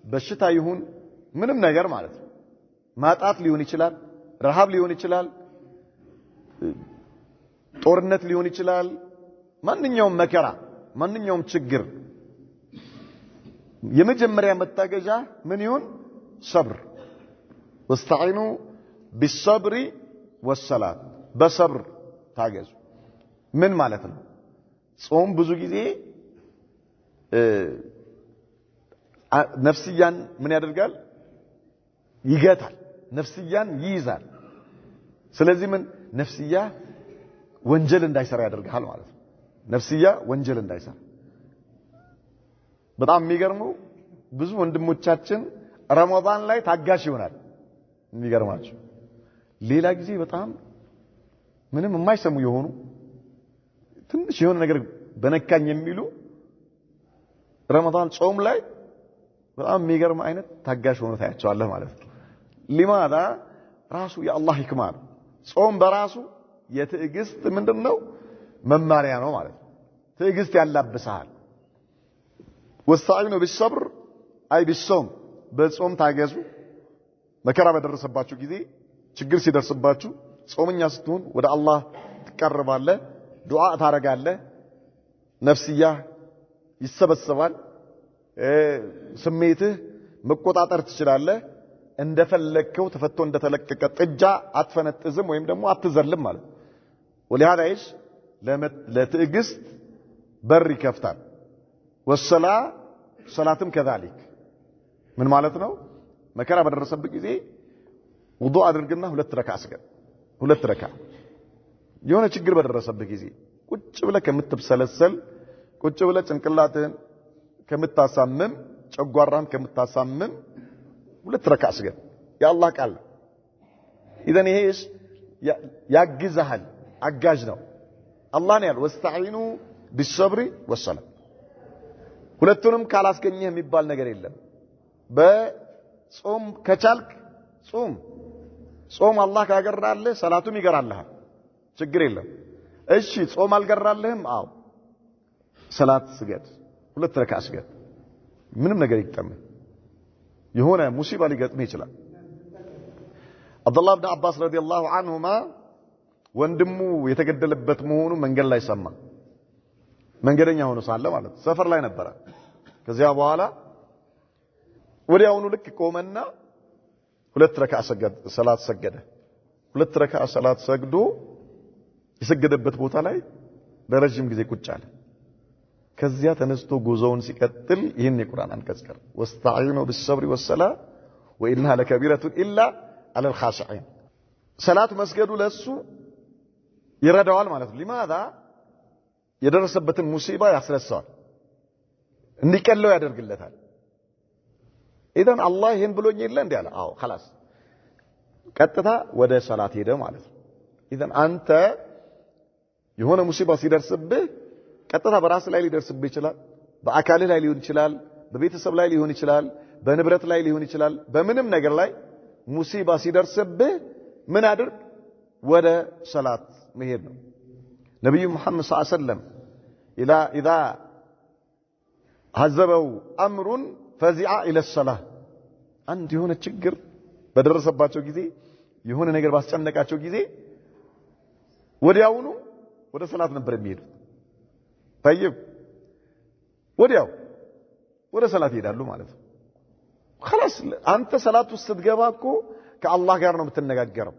በሽታ ይሁን ምንም ነገር ማለት ነው ማጣት ሊሆን ይችላል ረሃብ ሊሆን ይችላል ጦርነት ሊሆን ይችላል ማንኛውም መከራ ማንኛውም ችግር የመጀመሪያ መታገዣ ምን ይሁን ሰብር واستعينوا بالصبر والصلاه በሰብር ታገዙ ምን ማለት ነው ጾም ብዙ ጊዜ ነፍስያን ምን ያደርጋል ይገታል ነፍስያን ይይዛል ስለዚህ ምን ነፍስያ ወንጀል እንዳይሰራ ያደርጋል ማለት ነው ነፍስያ ወንጀል እንዳይሰራ በጣም የሚገርመው ብዙ ወንድሞቻችን ረመዳን ላይ ታጋሽ ይሆናል የሚገርማቸው ሌላ ጊዜ በጣም ምንም የማይሰሙ የሆኑ ትንሽ የሆነ ነገር በነካኝ የሚሉ ረመዳን ጾም ላይ በጣም የሚገርም አይነት ታጋሽ ሆኖ ታያቸዋለህ ማለት ነው لماذا ራሱ የአላህ ህክማ ነው ጾም በራሱ የትዕግስት ምንድነው መማሪያ ነው ማለት ነው ትዕግስት ያላብሳል واستعينوا بالصبر اي بالصوم በጾም ታገዙ መከራ በደረሰባችሁ ጊዜ ችግር ሲደርስባችሁ ጾመኛ ስትሆን ወደ አላህ ትቀርባለህ ዱዓ ታረጋለህ ነፍስያ ይሰበሰባል ስሜትህ መቆጣጠር ትችላለህ እንደፈለከው ተፈቶ እንደተለቀቀ ጥጃ አትፈነጥዝም ወይም ደግሞ አትዘልም ማለት ولهذا ايش ለትዕግስት በር ይከፍታል والصلاه صلاتም كذلك ምን ማለት ነው መከራ በደረሰበት ጊዜ ውዱእ አድርግና ሁለት ረካ አስገድ ሁለት ረካ የሆነ ችግር በደረሰበት ጊዜ ቁጭ ብለህ ከምትብሰለሰል ቁጭ ብለህ ጭንቅላትህን ከምታሳምም ጨጓራህን ከምታሳምም ሁለት ረካ አስገድ የአላህ ቃል ኢዘን ይሄስ ያግዛል አጋዥ ነው አላህ ነው ያለው واستعينوا بالصبر والصلاه ሁለቱንም ካላስገኘህ የሚባል ነገር የለም በጾም ከቻልክ ጾም አላህ ካገራለህ ሰላቱም ይገራልሃል ችግር የለም እሺ ጾም አልገራልህም አው ሰላት ስገድ ሁለት ረካ ስገድ ምንም ነገር ይቀመጥ የሆነ ሙሲባ ሊገጥም ይችላል አብዱላህ ኢብኑ አባስ ረዲየላሁ ዐንሁማ ወንድሙ የተገደለበት መሆኑ መንገድ ላይ ሰማ መንገደኛ ሆኖ ሳለ ማለት ሰፈር ላይ ነበር ከዚያ በኋላ ወዲያውኑ ልክ ቆመና ሁለት ረካ ሰላት ሰገደ ሁለት ረካ ሰላት ሰግዶ የሰገደበት ቦታ ላይ ለረጅም ጊዜ ቁጭ አለ ከዚያ ተነስቶ ጉዞውን ሲቀጥል ይህን የቁርአን አንቀጽ ቀር واستعينوا بالصبر والصلاه وانها لكبيره الا على الخاشعين ሰላት መስገዱ ለሱ ይረዳዋል ማለት ነው لماذا የደረሰበትን ሙሲባ ያስረሳዋል እንዲቀለው ያደርግለታል ኢዳን አላህ ይሄን ብሎኝ የለ እንዴ አለ አዎ خلاص ቀጥታ ወደ ሰላት ሄደ ማለት ነው ኢዳን አንተ የሆነ ሙሲባ ሲደርስብህ ቀጥታ በራስ ላይ ሊደርስብህ ይችላል በአካልህ ላይ ሊሆን ይችላል በቤተሰብ ላይ ሊሆን ይችላል በንብረት ላይ ሊሆን ይችላል በምንም ነገር ላይ ሙሲባ ሲደርስብህ ምን አድርግ ወደ ሰላት መሄድ ነው ነብዩ መሐመድ ሰለላሁ ዐለይሂ ወሰለም اذا عذبوا أمر فزع إلى الصلاة عند هنا ችግር በደረሰባቸው ጊዜ የሆነ ነገር ባስጨነቃቸው ጊዜ ወዲያውኑ ወደ ሰላት ነበር የሚሄዱት طيب ወዲያው ወደ ሰላት ይሄዳሉ ማለት ነው خلاص አንተ ሰላት ውስጥ ስትገባ እኮ ከአላህ ጋር ነው የምትነጋገረው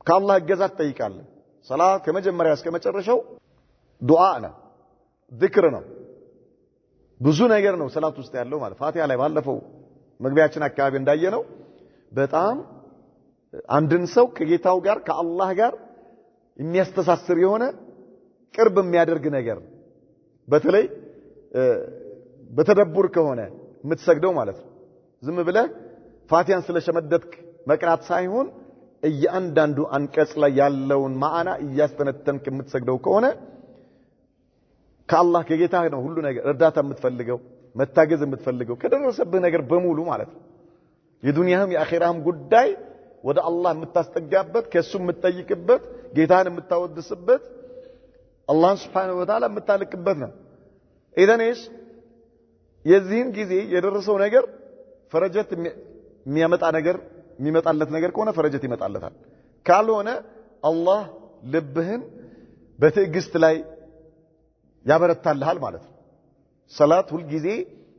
ከአላህ እገዛ ትጠይቃለህ ሰላት ከመጀመሪያ እስከ መጨረሻው ዱዓ ነው ذክር ነው ብዙ ነገር ነው ሰላት ውስጥ ያለው ማለት ፋቲሃ ላይ ባለፈው መግቢያችን አካባቢ እንዳየነው በጣም አንድን ሰው ከጌታው ጋር ከአላህ ጋር የሚያስተሳስር የሆነ ቅርብ የሚያደርግ ነገር በተለይ በተደብር ከሆነ የምትሰግደው ማለት ነው ዝም ብለህ ፋቲሃን ስለሸመደድክ መቅራት ሳይሆን እያንዳንዱ አንቀጽ ላይ ያለውን ማዕና እያስተነተንክ የምትሰግደው ከሆነ ከአላህ ከጌታህ ነው ሁሉ ነገር እርዳታ የምትፈልገው መታገዝ የምትፈልገው ከደረሰብህ ነገር በሙሉ ማለት ነው የዱንያህም የአኺራህም ጉዳይ ወደ አላህ የምታስጠጋበት ከሱ የምትጠይቅበት ጌታህን የምታወድስበት አላህ Subhanahu Wa Ta'ala የምታልቅበት ነው ኢደንስ የዚህን ጊዜ የደረሰው ነገር ፈረጀት የሚያመጣ ነገር የሚመጣለት ነገር ከሆነ ፈረጀት ይመጣለታል ካልሆነ አላህ ልብህን በትዕግስት ላይ ያበረታልሃል ማለት ነው ሰላት ሁሉ ጊዜ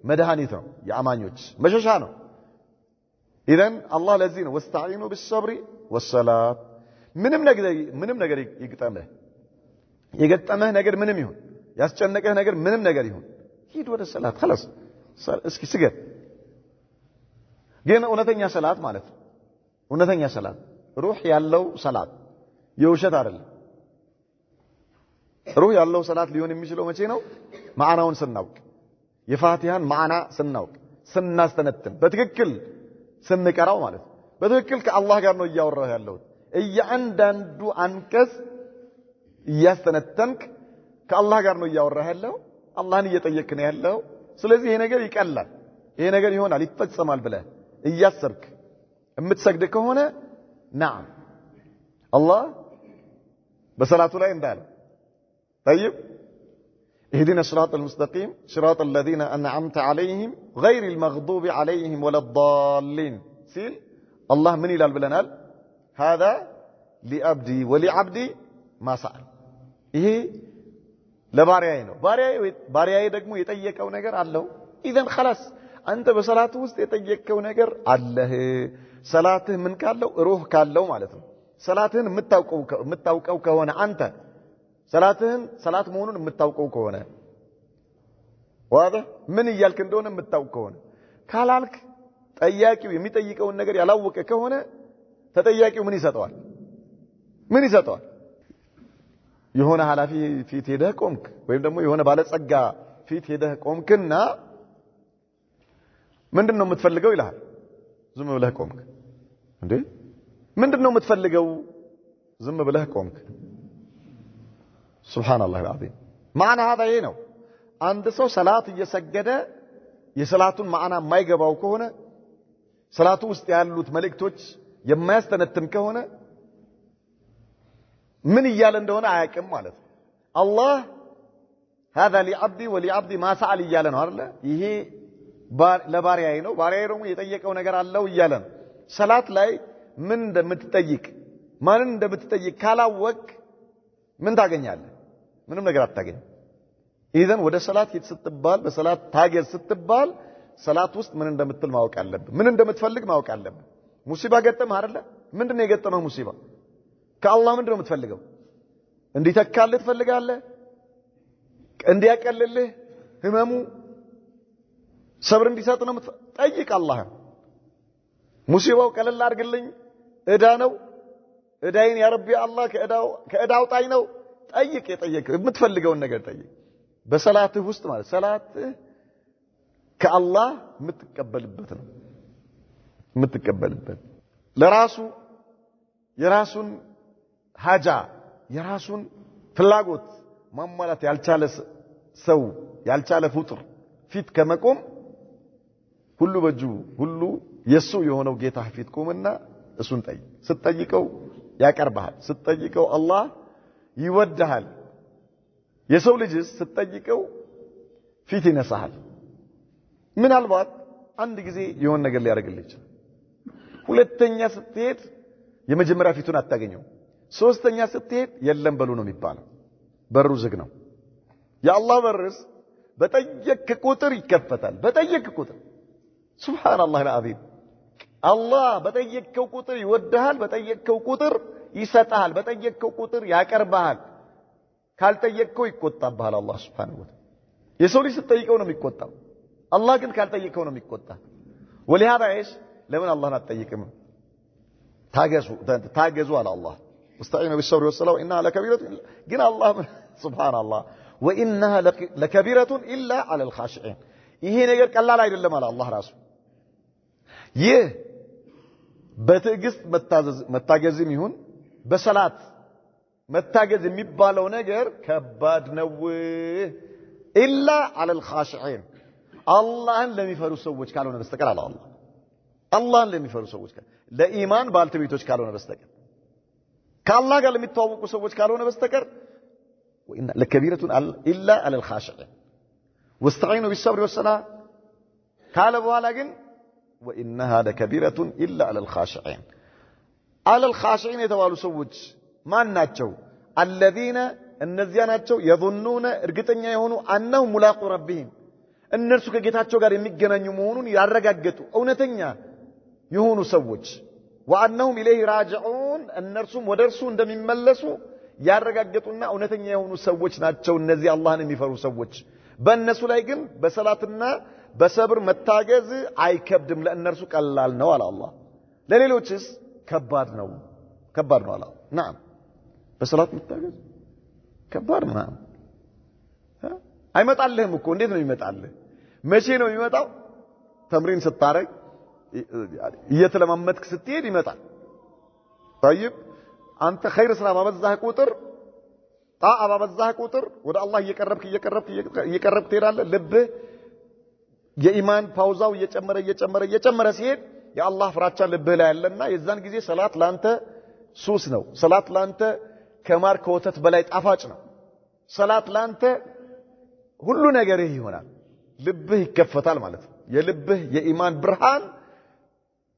መድኃኒት ነው የአማኞች መሸሻ ነው ኢደን አላህ ለዚህ ነው ወስተዒኑ ቢሰብሪ ወሰላት ምንም ነገር የገጠመህ ነገር ምንም ይሁን ያስጨነቀህ ነገር ምንም ነገር ይሁን ሂድ ወደ ሰላት خلاص እስኪ ስገድ ግን እውነተኛ ሰላት ማለት ነው እውነተኛ ሰላት ሩህ ያለው ሰላት የውሸት አይደለም ሩህ ያለው ሰላት ሊሆን የሚችለው መቼ ነው ማዕናውን ስናውቅ የፋቲሃን ማዕና ስናውቅ ስናስተነትን በትክክል ስንቀራው ማለት በትክክል ከአላህ ጋር ነው እያወራህ ያለው እያንዳንዱ አንቀጽ እያስተነተንክ ከአላህ ጋር ነው እያወራህ ያለው አላህን እየጠየቅክ ነው ያለው ስለዚህ ይሄ ነገር ይቀላል ይሄ ነገር ይሆናል ይፈጸማል ብለህ እያሰብክ የምትሰግድ ከሆነ نعم الله በሰላቱ ላይ እንዳለ طيب اهدنا الصراط المستقيم صراط الذين أنعمت عليهم غير المغضوب عليهم ولا الضالين سيل الله من ይላል ብለናል هذا لأبدي ولعبدي ما سأل ይሄ ለባሪያዬ ነው ባሪያዬ ደግሞ የጠየቀው ነገር አለው ኢዘን خلاص አንተ በሰላቱ ውስጥ የጠየቀው ነገር አለህ ሰላትህ ምን ካለው ሩህ ካለው ማለት ነው ሰላትህን የምታውቀው ከሆነ አንተ ሰላትህን ሰላት መሆኑን የምታውቀው ከሆነ ዋضح ምን ይያልክ እንደሆነ የምታውቀው ከሆነ ካላልክ ጠያቂው የሚጠይቀውን ነገር ያላወቀ ከሆነ ተጠያቂው ምን ይሰጠዋል የሆነ ሐላፊ ፊት ሄደህ ቆምክ ወይም ደግሞ የሆነ ባለጸጋ ፊት ሄደህ ቆምክና ምንድነው የምትፈልገው ይላል ዝም ብለህ ቆምክ እንዴ ምንድነው የምትፈልገው ዝም ብለህ ቆምክ ሱብሃንአላህ العظيم ማዕና هذا ይሄ ነው አንድ ሰው ሰላት እየሰገደ የሰላቱን ማዕና የማይገባው ከሆነ ሰላቱ ውስጥ ያሉት መልእክቶች የማያስተነትን ከሆነ ምን ይያለ እንደሆነ አያውቅም ማለት ነው አላህ هذا لعبدي ولعبدي ما سأل ይያለ ነው አይደል ይሄ ለባሪያዬ ነው ባሪያዬ ደግሞ የጠየቀው ነገር አለው ይያለ ነው ሰላት ላይ ምን እንደምትጠይቅ ማንን እንደምትጠይቅ ካላወቅ ምን ታገኛለህ ምንም ነገር አታገኝ ኢዘን ወደ ሰላት ስትባል በሰላት ታገዝ ስትባል ሰላት ውስጥ ምን እንደምትል ማወቅ አለብህ ምን እንደምትፈልግ ማወቅ አለብህ ሙሲባ ገጠመህ አይደል ምንድነው የገጠመህ ሙሲባ ከአላህ ምንድነው የምትፈልገው እንዲተካልህ ትፈልጋለህ እንዲያቀልልህ ህመሙ ሰብር እንዲሰጥ ነው ጠይቅ አላህ ሙሲባው ቀለል አድርግልኝ እዳ ነው እዳይን ያ ረቢ አላህ ከእዳው ጣይ ነው ጠይቅ የምትፈልገውን ነገር ጠይቅ በሰላትህ ውስጥ ማለት ሰላትህ ከአላህ የምትቀበልበት ለራሱ የራሱን ሐጃ የራሱን ፍላጎት ማሟላት ያልቻለ ሰው ያልቻለ ፍጡር ፊት ከመቆም ሁሉ በጁ ሁሉ የሱ የሆነው ጌታ ፊት ቆምና እሱን ጠይቅ ስትጠይቀው ያቀርባል ስትጠይቀው አላህ ይወድሃል የሰው ልጅስ ስትጠይቀው ፊት ይነሳል ምናልባት አንድ ጊዜ የሆነ ነገር ሊያደርግልህ ይችላል ሁለተኛ ስትሄድ የመጀመሪያ ፊቱን አታገኘው ሶስተኛ ስትሄድ የለም በሉ ነው የሚባለው በሩ ዝግ ነው የአላህ በርስ በጠየቅ ቁጥር ይከፈታል በጠየቅ ቁጥር ሱብሃንአላህ العظيم አላህ በጠየቅከው ቁጥር ይወድሃል በጠየቅከው ቁጥር ይሰጣል በጠየቅከው ቁጥር ያቀርባል ካልጠየቅከው ይቆጣብሃል አላህ Subhanahu Wa Ta'ala የሰው ልጅ ስትጠይቀው ነው የሚቆጣው አላህ ግን ካልጠየቅከው ነው የሚቆጣ ولهذا ايش ለምን አላህን አትጠይቅም ታገዙ على الله واستعينوا بالصبر والصلاه وانها لكبيره ግን አላህ سبحان الله وانها لكبيره الا على الخاشعين ይሄ ነገር ቀላል አይደለም አለ አላህ ራሱ ይህ በትዕግስት መታገዝም ይሁን በሰላት መታገዝ የሚባለው ነገር ከባድ ነው إلا على الخاشعين አላህን ለሚፈሩ ሰዎች ካልሆነ በስተቀር አለ አላህ አላህን ለሚፈሩ ሰዎች ለኢማን ባልተቤቶች ካልሆነ በስተቀር ከአላህ ጋር ለሚተዋወቁ ሰዎች ካልሆነ በስተቀር وإن لكبيرة إلا على الخاشعين واستعينوا بالصبر والصلاة قال بኋላ ግን وإنها لكبيرة إلا على الخاشعين على الخاشعين የተባሉ ሰዎች ማን ናቸው الذين እነዚያ ናቸው يظنون እርግጠኛ የሆኑ أنهم ملاقو ربهم እነርሱ ከጌታቸው ጋር የሚገናኙ መሆኑን ያረጋገጡ እውነተኛ የሆኑ ሰዎች وأنهم إليه راجعون እነርሱም ወደርሱ እንደሚመለሱ ያረጋገጡና እውነተኛ የሆኑ ሰዎች ናቸው እነዚህ አላህን የሚፈሩ ሰዎች በእነሱ ላይ ግን በሰላትና በሰብር መታገዝ አይከብድም ለእነርሱ ቀላል ነው አለ አላህ ለሌሎችስ ከባድ ነው አለ نعم በሰላት መታገዝ ከባድ ነው አይመጣልህም እኮ እንዴት ነው ይመጣልህ መቼ ነው የሚመጣው ተምሪን ስታረግ እየተለማመጥክ ስትሄድ ይመጣል طيب አንተ ኸይር ስራ ባበዛህ ቁጥር ጣዓ ባበዛህ ቁጥር ወደ አላህ እየቀረብክ ትሄዳለህ ልብህ የኢማን ፓውዛው እየጨመረ ሲሄድ የአላህ ፍራቻ ልብህ ላይ ያለና የዛን ጊዜ ሰላት ላንተ ሱስ ነው ሰላት ላንተ ከማር ከወተት በላይ ጣፋጭ ነው ሰላት ላንተ ሁሉ ነገር ይሆናል ልብህ ይከፈታል ማለት ነው የልብህ የኢማን ብርሃን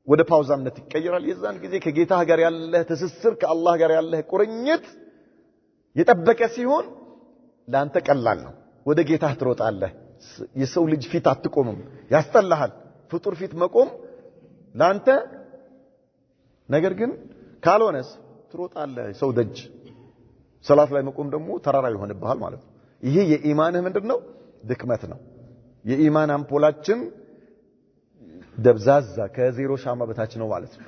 ወደ ፓውዛነት ይቀየራል የዛን ጊዜ ከጌታህ ጋር ያለህ ትስስር ከአላህ ጋር ያለህ ቁርኝት የጠበቀ ሲሆን ላንተ ቀላል ነው ወደ ጌታህ ትሮጣለህ የሰው ልጅ ፊት አትቆምም ያስጠላሃል ፍጡር ፊት መቆም ላንተ ነገር ግን ካልሆነስ ትሮጣለህ ሰው ደጅ ሰላት ላይ መቆም ደግሞ ተራራ ይሆንብሃል ማለት ነው ይሄ የኢማንህ ምንድነው ድክመት ነው የኢማን አምፖላችን ደብዛዛ ከዜሮ ሻማ በታች ነው ማለት ነው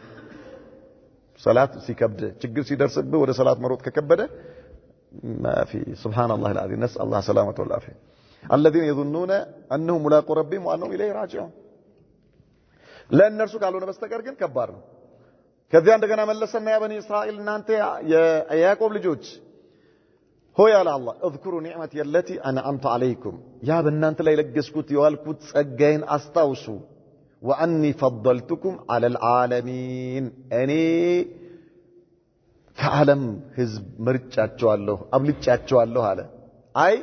ሰላት ሲከብድ ችግር ሲደርስብህ ወደ ሰላት መሮጥ ከከበደ ማፊ ሱብሃንአላህ العظيم نسأل الله سلامة والعافية الذين يظنون أنهم ملاقو ربهم وأنهم إليه راجعون ለእነርሱ ካልሆነ በስተቀር ግን ከባድ ነው ከዚያ እንደገና መለሰና ያ በኒ እስራኤል እናንተ የያዕቆብ ልጆች ሆይ አለ አላህ اذكروا نعمتي التي أنعمت عليكم ያ በእናንተ ላይ ለገስኩት የዋልኩት ጸጋዬን አስታውሱ وأني فضلتكم على العالمين أني كعالم حزب مرجعቸዋለሁ አብልጫቸዋለሁ አለ አይ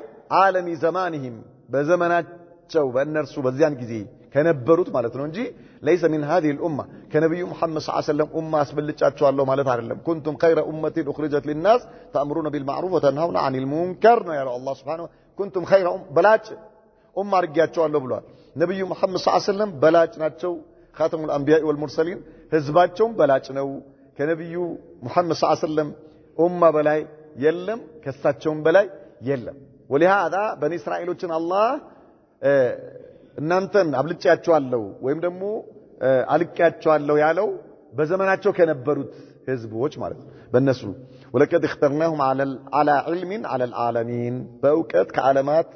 ዓለሚ ዘማንህም በዘመናቸው በእነርሱ በዚያን ጊዜ ከነበሩት ማለት ነው እንጂ ليس من هذه الامه كنبي محمد صلى الله عليه وسلم امه አስበልጫቸዋለሁ ማለት አይደለም كنتم خير امه اخرجت للناس تأمرون بالمعروف وتنهون عن المنكر ነው ያለው አላህ Subhanahu كنتم خير በላጭ ኡማ አርጋቸዋለሁ ብሏል ነብዩ መሐመድ ሰለላሁ ዐለይሂ ወሰለም በላጭ ናቸው ኻተሙል አንቢያ ወልሙርሰሊን ህዝባቸውም በላጭ ነው ከነብዩ መሐመድ ሰለላሁ ዐለይሂ ወሰለም ኡማ በላይ የለም ከሳቸውም በላይ የለም ولهذا በኒ እስራኤሎችን አላህ እናንተን አብልጫቸዋለሁ ወይም ደግሞ አልቃቸዋለሁ ያለው በዘመናቸው ከነበሩት ህዝቦች ማለት ነው በእነሱ ولقد اخترناهم على علم على العالمين በእውቀት ከዓለማት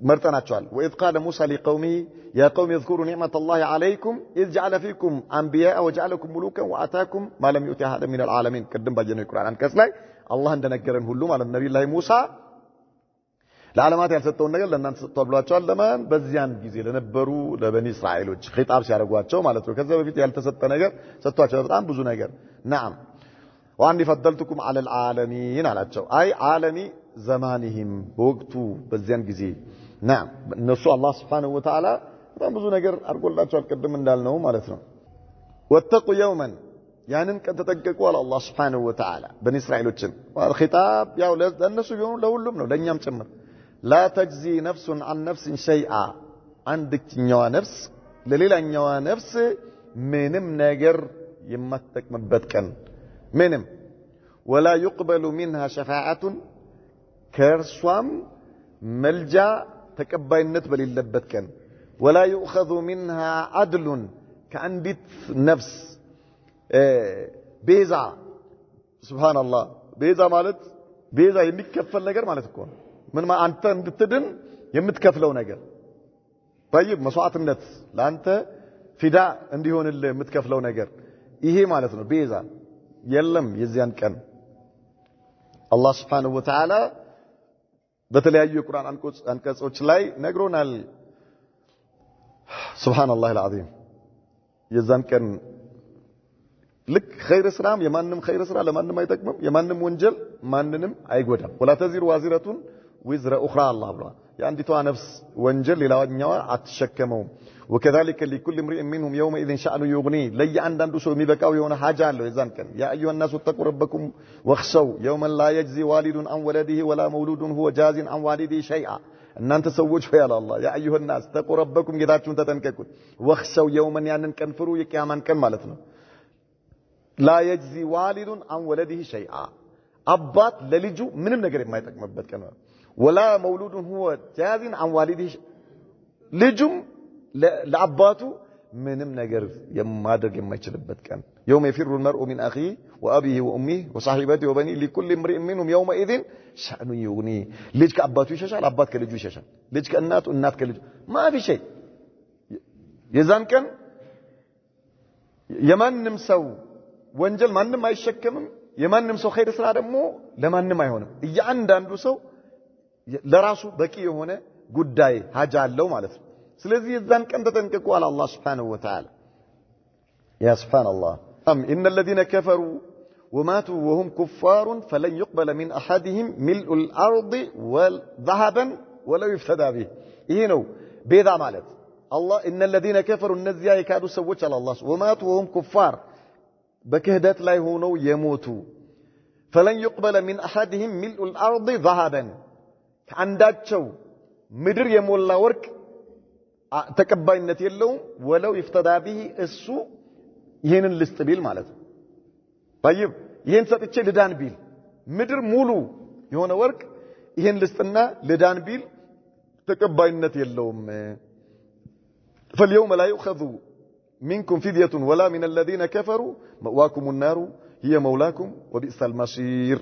مرتناچوال واذ قال موسى لقومه يا قوم اذكروا نعمه الله عليكم اذ جعل فيكم انبياء وجعلكم ملوكا واتاكم ما لم يؤت احد من العالمين قدم باجنው القران አንቀጽ ላይ አላህ እንደነገረን ሁሉ ማለት ነብዩላህ ሙሳ ለዓለማት ያልሰጠውን ነገር ለእናንተ ሰጥቷቸዋል ለማን በዚያን ጊዜ ለነበሩ ለበኒ እስራኤሎች ኺጣብ ሲያደርጓቸው ማለት ነው ከዛ በፊት ያልተሰጠ ነገር ሰጥቷቸው በጣም ብዙ ነገር نعم واني فضلتكم على العالمين አላቸው አይ ዓለሚ ዘማንህም በወቅቱ በዚያን ጊዜ نعم እነሱ አላህ Subhanahu Wa Ta'ala በጣም ብዙ ነገር አድርጎላቸዋል ቅድም እንዳልነው ማለት ነው واتقوا يوما ያንን ቀን ተጠንቀቁ አለ አላህ Subhanahu Wa Ta'ala በኒ እስራኤሎችን والخطاب ያው ለነሱ ቢሆን ለሁሉም ነው ለኛም ጭምር لا تجزي نفس عن نفس شيئا አንድኛዋ ነፍስ ለሌላኛዋ ነፍስ ምንም ነገር የማትጠቅምበት ቀን ምንም ولا يقبل منها شفاعة كرسوام ملجا تكباينت بليلبت كان ولا يؤخذ منها عدل كأندت نفس بيزا سبحان الله بيزا مالت بيزا يمتكفل نجر مالت كون من ما أنت تدن يمتكفلو نجر طيب مسوعة النت لا أنت فداء عندي هون اللي متكفلو نجر إيه مالتنا بيزا يلم يزيان كان الله سبحانه وتعالى በተለያዩ የቁርአን አንቀጾች ላይ ነግሮናል ሱብሃንአላህ العظيم የዛን ቀን ልክ ኸይር ስራም የማንንም ኸይር ስራ ለማንንም አይጠቅምም የማንንም ወንጀል ማንንም አይጎዳም ولا تزر وازرة وزر اخرى الله ብሏል የአንዲቷ ነፍስ ወንጀል ሌላኛዋ አትሸከመውም وكذلك لكل امرئ منهم يومئذ شأن يغنيه ለእያንዳንዱ ሰው የሚበቃው የሆነ ሐጃ አለው የዛን ቀን يا ايها الناس اتقوا ربكم واخشوا يوما لا يجزي والد عن ولده ولا مولود هو جاز عن والده شيئا እናንተ ሰዎች ሆይ አለ አላህ يا ايها الناس اتقوا ربكم ጌታችሁን ተጠንቀቁ واخشوا يوما ያንን ቀን ፍሩ የቂያማን ቀን ማለት ነው لا يجزي والد عن ولده شيئا አባት ለልጁ ምንም ነገር የማይጠቅምበት ቀን ነው ولا مولود هو جاز عن والده ልጁም ለአባቱ ምንም ነገር የማድረግ የማይችልበት ቀን يوم يفر المرء من اخيه وابيه وامه وصاحبته وبنيه لكل امرئ منهم يومئذ شأن يغنيه ልጅ ከአባቱ ይሸሻል አባት ከልጁ ይሸሻል ልጅ ከእናቱ እናት ከልጁ ما في شيء የዛን ቀን የማንንም ሰው ወንጀል ማንንም አይሸከምም የማንንም ሰው ኸይር ስራ ደግሞ ለማንንም አይሆንም እያንዳንዱ ሰው ለራሱ በቂ የሆነ ጉዳይ ሐጃ አለው ማለት ነው ስለዚህ የዛን ቀን ተጠንቀቁ አለ አላህ Subhanahu Wa Ta'ala يا سبحان الله إن الذين كفروا وماتوا وهم كفار فلن يقبل من أحدهم ملء الأرض وذهبا ولو يفتدى به إيه نو بيضا مالت الله إن الذين كفروا النزيا يكادوا سووش على الله وماتوا وهم كفار بكهدات لا يهونوا يموتوا فلن يقبل من أحدهم ملء الأرض ذهبا عندك شو مدر يمولا ورك ተቀባይነት የለውም ወለው ይፍተዳ به እሱ ይሄንን ልስጥቢል ማለት ነው طيب ይሄን ሰጥቼ ልዳን ቢል ምድር ሙሉ የሆነ ወርቅ ይሄን ልስጥና ልዳን ቢል ተቀባይነት የለውም فاليوم لا يؤخذ منكم فدية ولا من الذين كفروا مأواكم النار هي مولاكم وبئس المصير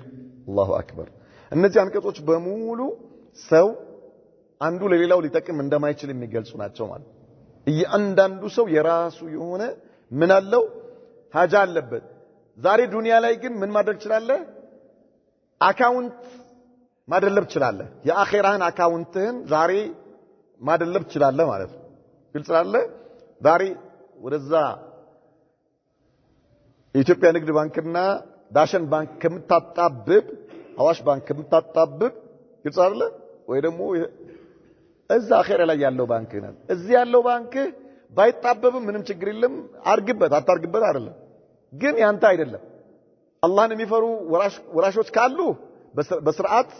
الله أكبر እነዚህ አንቀጾች በሙሉ ሰው አንዱ ለሌላው ሊጠቅም እንደማይችል የሚገልጹ ናቸው ማለት እያንዳንዱ ሰው የራሱ የሆነ ምን አለው ሐጃ አለበት ዛሬ ዱንያ ላይ ግን ምን ማድረግ ይችላል አካውንት ማደለብ ይችላል የአኺራህን አካውንትህን ዛሬ ማደለብ ይችላል ማለት ነው ግልጽ አለ ዛሬ ወደዛ የኢትዮጵያ ንግድ ባንክና ዳሸን ባንክ ከምታጣብብ አዋሽ ባንክ ከምታጣብብ ግልጽ አለ ወይ ደግሞ እዛ አኺራ ላይ ያለው ባንክ ነው እዚህ ያለው ባንክ ባይጣበብም ምንም ችግር የለም አርግበት አታርግበት አይደለም ግን ያንተ አይደለም አላህን የሚፈሩ ወራሾች ካሉ በስርዓት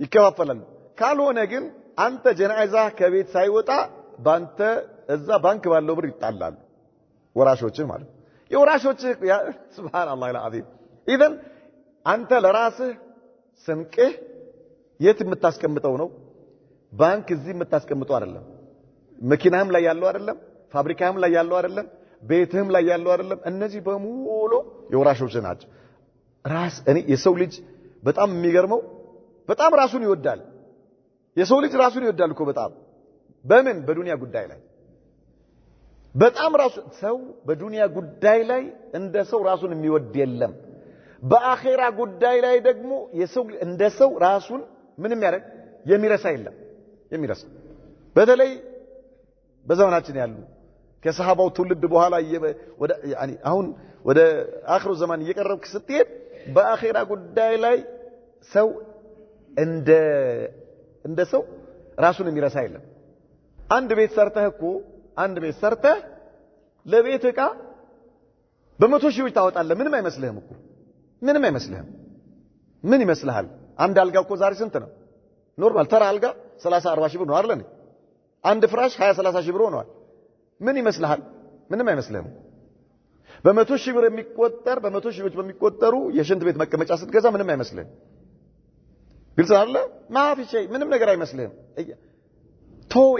ይከፋፈላሉ ካልሆነ ግን አንተ ጀናዛ ከቤት ሳይወጣ ባንተ እዛ ባንክ ባለው ብር ይጣላሉ ወራሾች ማለት የወራሾች ሱብሃንአላህ العظيم ኢዘን አንተ ለራስህ ስንቅህ የት የምታስቀምጠው ነው ባንክ እዚህ የምታስቀምጠው አይደለም መኪናህም ላይ ያለው አይደለም ፋብሪካህም ላይ ያለው አይደለም ቤትህም ላይ ያለው አይደለም እነዚህ በሙሉ የወራሾች ናቸው ራስ እኔ የሰው ልጅ በጣም የሚገርመው በጣም ራሱን ይወዳል የሰው ልጅ ራሱን ይወዳል እኮ በጣም በምን በዱንያ ጉዳይ ላይ በጣም ራሱ ሰው በዱንያ ጉዳይ ላይ እንደ ሰው ራሱን የሚወድ የለም በአኺራ ጉዳይ ላይ ደግሞ የሰው እንደ ሰው ራሱን ምንም ያደርግ የሚረሳ የለም የሚረሳ በተለይ በዘመናችን ያሉ ከሰሃባው ትውልድ በኋላ ወደ ያኒ አሁን ወደ አኺሩ ዘመን እየቀረብክ ስትሄድ በአኺራ ጉዳይ ላይ ሰው እንደ ሰው ራሱን የሚረሳ የለም አንድ ቤት ሰርተህ ለቤት ዕቃ በመቶ ሺዎች ታወጣለህ ምንም አይመስልህም እኮ ምንም አይመስልህም ምን ይመስልሃል አንድ አልጋ እኮ ዛሬ ስንት ነው ኖርማል ተራ አልጋ 30 40 ሺህ ብር ነው አይደል አንድ ፍራሽ 20 30 ሺህ ብር ሆኗል ምን ይመስልሃል ምንም አይመስልህም በመቶ ሺህ ብር በመቶ ሺዎች በሚቆጠሩ የሽንት ቤት መቀመጫ ስትገዛ ምንም አይመስልህም ግልጽ አይደለ ማፊ ሸይ ምንም ነገር አይመስልህም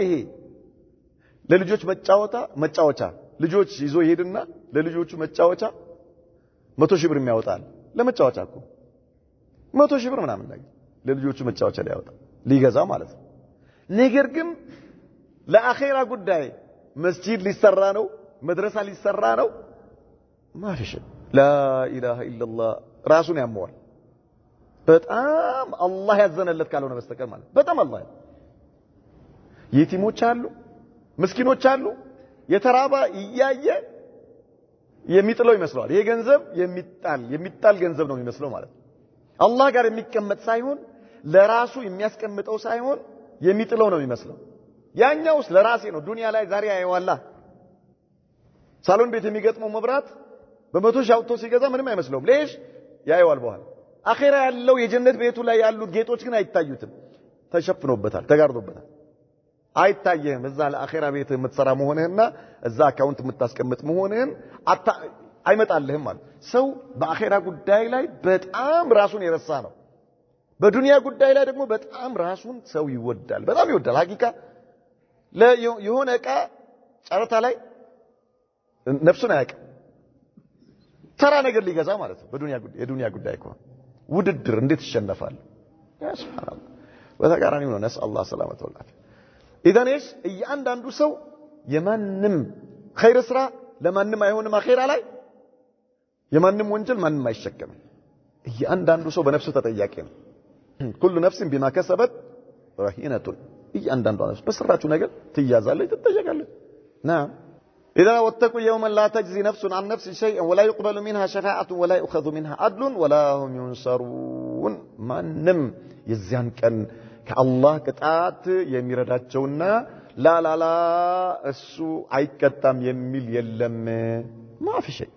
ይሄ ለልጆች መጫወቻ ልጆች ይዞ ይሄድና ለልጆቹ መጫወቻ 100 ሺህ ብር የሚያወጣል ለመጫወቻ እኮ 100 ሺህ ብር ምናምን ላይ ለልጆቹ መጫወቻ ሊገዛ ማለት ነው ነገር ግን ለአኺራ ጉዳይ መስጂድ ሊሰራ ነው መድረሳ ሊሰራ ነው ማርሽ ላ ኢላሃ ኢላላህ ራሱን ያመዋል በጣም አላህ ያዘነለት ካልሆነ በስተቀር ማለት በጣም አላህ የቲሞች አሉ ምስኪኖች አሉ የተራባ እያየ የሚጥለው ይመስላል ይሄ ገንዘብ የሚጣል ገንዘብ ነው የሚመስለው ማለት አላህ ጋር የሚቀመጥ ሳይሆን ለራሱ የሚያስቀምጠው ሳይሆን የሚጥለው ነው የሚመስለው ያኛውስ ለራሴ ነው ዱንያ ላይ ዛሬ ያየዋላ ሳሎን ቤት የሚገጥመው መብራት በመቶ ሺህ አውጥቶ ሲገዛ ምንም አይመስለውም ለይሽ ያየዋል በኋላ አኺራ ያለው የጀነት ቤቱ ላይ ያሉ ጌጦች ግን አይታዩትም ተሸፍኖበታል ተጋርዶበታል አይታየህም እዛ ለአኺራ ቤት የምትሰራ መሆንህና እዛ አካውንት የምታስቀምጥ መሆንህን አይመጣልህም ማለት ሰው በአኺራ ጉዳይ ላይ በጣም ራሱን የረሳ ነው በዱንያ ጉዳይ ላይ ደግሞ በጣም ራሱን ሰው ይወዳል በጣም ይወዳል ሐቂቃ የሆነ ዕቃ ጨረታ ላይ ነፍሱን አያውቅም ተራ ነገር ሊገዛ ማለት ነው የዱንያ ጉዳይ እኮ ውድድር እንዴት ይሸነፋል ያ ሱብሃንአላህ በተቃራኒው ነው ነስአላህ ሰላመተ ወልዓፊያ ኢዳንስ እያንዳንዱ ሰው የማንም ኸይር ስራ ለማንም አይሆንም አኺራ ላይ የማንም ወንጀል ማንም አይሸከምም እያንዳንዱ ሰው በነፍሱ ተጠያቂ ነው ኩሉ ነፍስን ቢማ ከሰበት ረሂነቱን እያንዳንዱ ነፍስ በሰራችው ነገር ትያዛለች ትጠየቃለች نعم إذا واتقوا يوما لا تجزي نفس عن نفس شيئا ولا يقبل منها شفاعة ولا يؤخذ منها عدل ولا هم ينصرون ማንም የዚያን ቀን ከአላህ ቅጣት የሚረዳቸውና ላላላ እሱ አይቀጣም የሚል የለም ማፊ ሸይ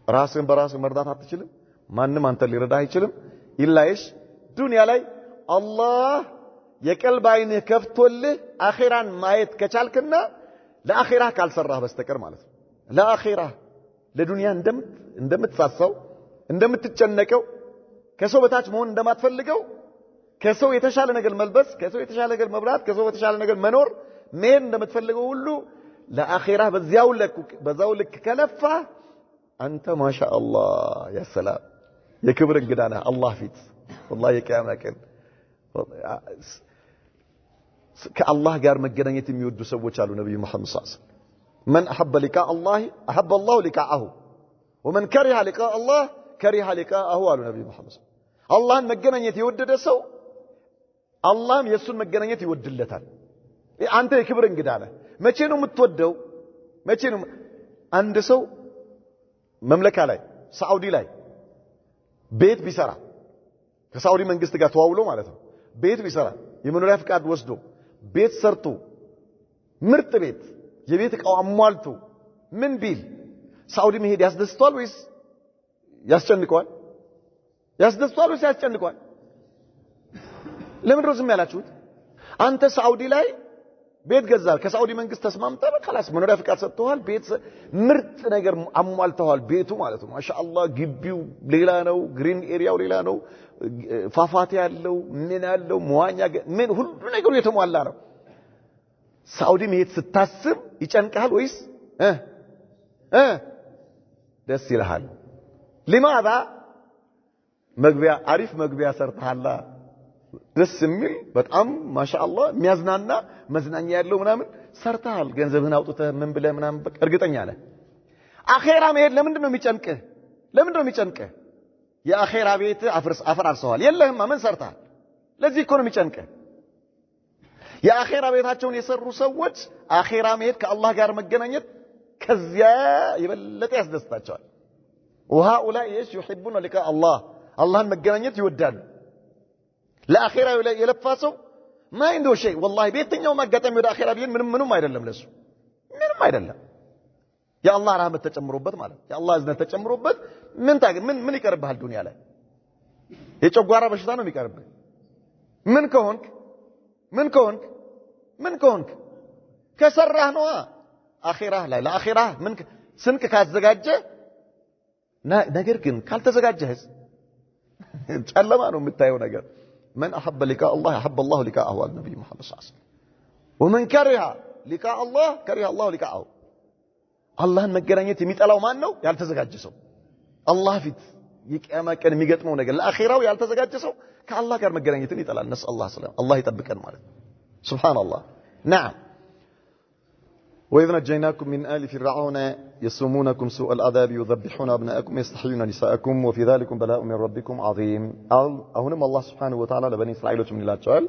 ራስን በራስ መርዳት አትችልም ማንም አንተ ሊረዳ አይችልም ኢላይሽ ዱንያ ላይ አላህ የቀልብ አይንህ ከፍቶልህ አኺራን ማየት ከቻልክና ለአኺራ ካልሰራህ በስተቀር ማለት ነው ለአኺራ ለዱንያ እንደምትሳሳው እንደምትጨነቀው ከሰው በታች መሆን እንደማትፈልገው ከሰው የተሻለ ነገር መልበስ ከሰው የተሻለ ነገር መብላት ከሰው የተሻለ ነገር መኖር ምን እንደምትፈልገው ሁሉ ለአኺራ በዛው ልክ ከለፋ አንተ ማሻአላህ ያ ሰላም የክብር እንግዳ ነህ አላህ ፊት والله የቂያማ ቀን ከአላህ ጋር መገናኘት የሚወዱ ሰዎች አሉ ነብዩ መሐመድ ሰለላሁ ዐለይሂ ወሰለም من احب لقاء الله احب الله لقاءه ومن كره لقاء الله كره لقاءه አሉ ነብዩ መሐመድ አላህን መገናኘት የወደደ ሰው አላህም የሱን መገናኘት ይወድለታል አንተ የክብር እንግዳ ነህ መቼ ነው የምትወደው መቼ ነው አንድ ሰው መምለካ ላይ ሳዑዲ ላይ ቤት ቢሰራ ከሳዑዲ መንግስት ጋር ተዋውሎ ማለት ነው ቤት ቢሰራ የመኖሪያ ፍቃድ ወስዶ ቤት ሰርቶ ምርጥ ቤት የቤት ዕቃው አሟልቶ ምን ቢል ሳዑዲ መሄድ ያስደስቷል ወይስ ያስጨንቀዋል ያስደስቷል ወይስ ያስጨንቀዋል ለምን ዝም ያላችሁት አንተ ሳዑዲ ላይ ቤት ገዛል ከሳዑዲ መንግስት ተስማምተህ በخلاص መኖሪያ ፍቃድ ሰጥተዋል ቤት ምርጥ ነገር አሟልተዋል ቤቱ ማለት ነው ማሻአላህ ግቢው ሌላ ነው ግሪን ኤሪያው ሌላ ነው ፋፋቴ ያለው ምን ያለው መዋኛ ምን ሁሉ ነገሩ የተሟላ ነው ሳዑዲ መሄድ ስታስብ ይጨንቃል ወይስ ደስ ይልሃል لماذا መግቢያ አሪፍ መግቢያ ሰርተሃላ ደስ የሚል በጣም ማሻአላህ የሚያዝናና መዝናኛ ያለው ምናምን ሰርተሃል ገንዘብህን አውጥተህ ምን ብለህ ምናምን እርግጠኛ ነህ አኺራ መሄድ ለምንድነው የሚጨንቅህ የአኺራ ቤት አፈር አርሰዋል የለህም ምን ሰርተሃል ለዚህ እኮ ነው የሚጨንቅህ የአኺራ ቤታቸውን የሰሩ ሰዎች አኺራ መሄድ ከአላህ ጋር መገናኘት ከዚያ የበለጠ ያስደስታቸዋል وهؤلاء يحبون لقاء الله አላህን መገናኘት ይወዳሉ ለአኺራ የለፋ ሰው ما عنده شيء والله بيتኛው ማጋጠም ወደ አኺራ ቢሆን ምንም አይደለም ለሱ ምንም አይደለም የአላህ ረህመት ተጨምሮበት ማለት የአላህ እዝነት ተጨምሮበት ምን ይቀርብሃል ዱንያ ላይ የጨጓራ በሽታ ነው የሚቀርብህ ምን ከሆንክ ከሰራህ ነው አኺራህ ላይ ለአኺራህ ምን ስንቅ ካዘጋጀ ነገር ግን ካልተዘጋጀህስ ጨለማ ነው የምታየው ነገር من أحب لقاء الله أحب الله لقاءه النبي محمد صلى الله عليه وسلم ومن كره لقاء الله كره الله لقاءه አላህን መገናኘት የሚጠላው ማን ነው ያልተዘጋጀ ሰው አላህ ፊት የቂያማ ቀን የሚገጥመው ነገር ለአኺራው ያልተዘጋጀ ሰው ከአላህ ጋር መገናኘትን ይጠላል ነስ አላህ ሰላም አላህ ይጠብቀን ማለት ሱብሃንአላህ نعم وإذ نجيناكم من آل فرعون يسومونكم سوء العذاب يذبحون أبناءكم ويستحيون نساءكم وفي ذلك بلاء من ربكم عظيم هنا الله سبحانه وتعالى لبني إسرائيل من الله تعالى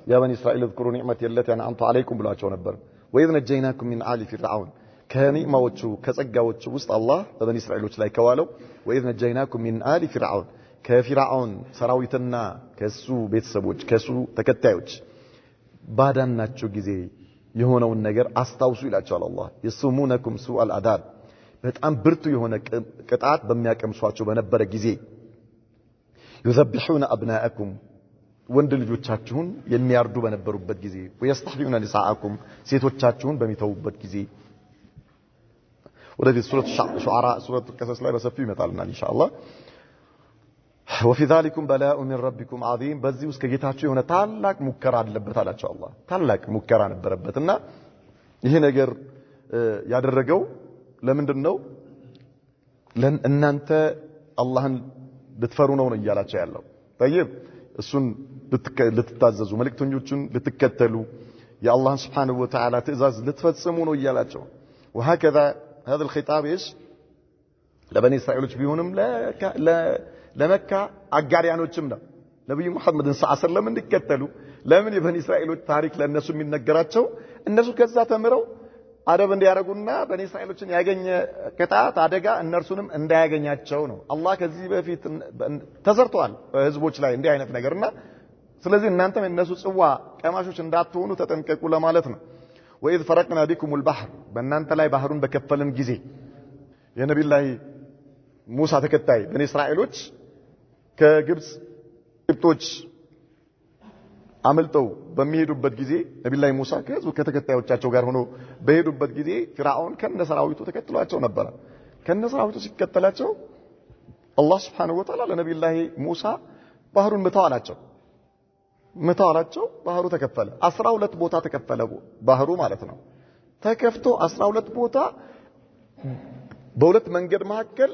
يا بني إسرائيل اذكروا نعمتي التي أنعمت عليكم بلا نبر وإذ نجيناكم من آل فرعون كنعمة كጸጋዎቹ ውስጥ አላህ በበኒ እስራኤሎች ላይ ከዋለው وإذ نجيناكم من آل فرعون ከፊርዓውን ሰራዊትና ከሱ ቤተሰቦች ከሱ ተከታዮች ባዳናቸው ጊዜ የሆነውን ነገር አስታውሱ ይላቸዋል አላህ يسومونكم سوء العذاب በጣም ብርቱ የሆነ ቅጣት በሚያቀምሷቸው በነበረ ጊዜ يذبحون أبناءكم ወንድ ልጆቻችሁን የሚያርዱ በነበሩበት ጊዜ ويستحيون نساءكم ሴቶቻችሁን በሚተውበት ጊዜ ወደዚህ ሱረቱ ሹዓራ ሱረቱ ቀሰስ ላይ በሰፊው ይመጣልናል ኢንሻአላህ وفي ذلكم بلاء من ربكم عظيم በዚህ ውስጥ ከጌታችሁ የሆነ ታላቅ ሙከራ አለበት አላቸው አላህ ታላቅ ሙከራ ነበረበትና ይሄ ነገር ያደረገው ለምንድነው እናንተ አላህን ልትፈሩ ነው እያላቸው ያለው طيب እሱን ልትታዘዙ መልእክተኞቹን ልትከተሉ የአላህን Subhanahu Wa Ta'ala ትእዛዝ ልትፈጽሙ ነው እያላቸው وهكذا هذا الخطاب ايش لبني اسرائيل بيሆንም ለመካ አጋሪያኖችም ነው ነብዩ መሐመድን ሰለላሁ ዐለይሂ ወሰለም እንዲከተሉ ለምን የበኒ እስራኤሎች ታሪክ ለነሱ የሚነገራቸው እነሱ ከዛ ተምረው አደብ እንዲያረጉና በኒ እስራኤሎችን ያገኘ ቅጣት አደጋ እነርሱንም እንዳያገኛቸው ነው አላህ ከዚህ በፊት ተዘርቷል ህዝቦች ላይ እንዲህ አይነት ነገርና ስለዚህ እናንተም እነሱ ጽዋ ቀማሾች እንዳትሆኑ ተጠንቀቁ ለማለት ነው وإذ فرقنا بكم البحر በእናንተ ላይ ባህሩን በከፈልን ጊዜ የነብዩላህ ሙሳ ተከታይ በኒ እስራኤሎች ከግብጾች አመልጠው በሚሄዱበት ጊዜ ነብዩላህ ሙሳ ከህዝቡ ከተከታዮቻቸው ጋር ሆኖ በሄዱበት ጊዜ ፍርዓውን ከነሰራዊቱ ተከትሏቸው ነበር ከነሰራዊቱ ሲከተላቸው አላህ Subhanahu Wa Ta'ala ለነብዩላህ ሙሳ ባህሩን መታዋላቸው ባህሩ ተከፈለ 12 ቦታ ተከፈለ ባህሩ ማለት ነው ተከፍቶ 12 ቦታ በሁለት መንገድ መካከል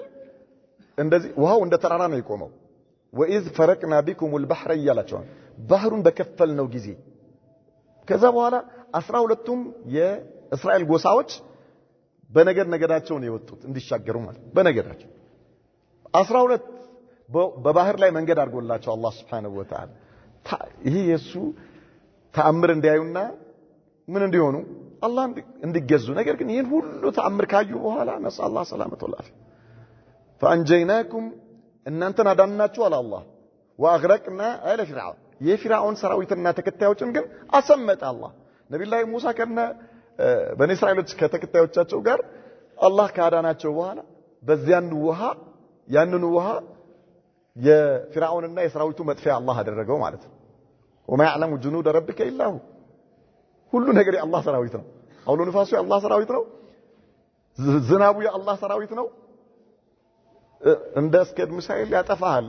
እንደዚህ ውሃው እንደ ተራራ ነው የቆመው وإذ فرقنا بكم البحر يلاچው ባህሩን በከፈልነው ጊዜ ከዛ በኋላ 12ቱም የእስራኤል ጎሳዎች በነገዳቸው ነው የወጡት እንዲሻገሩ ማለት በነገዳቸው 12 በባህር ላይ መንገድ አድርጎላቸው አላህ Subhanahu Wa Ta'ala ይሄ የሱ ተአምር እንዲያዩና ምን እንዲሆኑ አላህ እንዲገዙ ነገር ግን ይሄን ሁሉ ተአምር ካዩ በኋላ ነስ አላህ ሰላመቱ ወላፊ فانجيناكم እናንተን አዳንናችሁ አለ አላህ واغرقنا آل فرعون የፍርዓውን ሰራዊትና ተከታዮችን ግን አሰመጠ አላህ ነብዩላህ ሙሳ ከነ በኒ እስራኤሎች ከተከታዮቻቸው ጋር አላህ ካዳናቸው በኋላ ያንን ውሃ የፍርዓውንና የሰራዊቱ መጥፊያ አላህ አደረገው ማለት ነው وما يعلم جنود ربك الا هو ሁሉ ነገር የአላህ ሰራዊት ነው አውሎ ንፋሱ የአላህ ሰራዊት ነው ዝናቡ የአላህ ሰራዊት ነው እንደ እስከድ ሚሳኤል ያጠፋል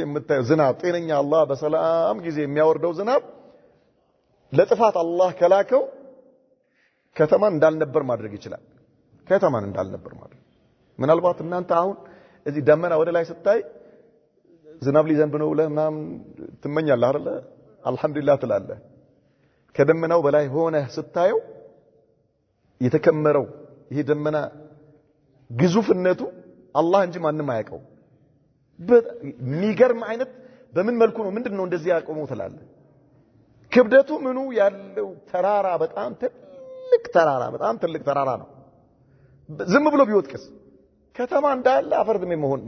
የምታየው ዝናብ ጤነኛ አላህ በሰላም ጊዜ የሚያወርደው ዝናብ ለጥፋት አላህ ከላከው ከተማን እንዳልነበር ማድረግ ይችላል ከተማን እንዳልነበር ማድረግ ምናልባት እናንተ አሁን እዚህ ደመና ወደ ላይ ስታይ ዝናብ ሊዘንብ ነው ለምናም ትመኛለህ አይደል አልহামዱሊላህ ትላለህ ከደመናው በላይ ሆነ ስታየው የተከመረው ይሄ ደመና ግዙፍነቱ አላህ እንጂ ማንንም አያውቀው በሚገርም አይነት በምን መልኩ ነው ምንድነው እንደዚህ ያቆመው ትላለህ ክብደቱ ምኑ ያለው ተራራ በጣም ትልቅ ተራራ ነው ዝም ብሎ ቢወጥቅስ ከተማ እንዳለ አፈርድም መሆን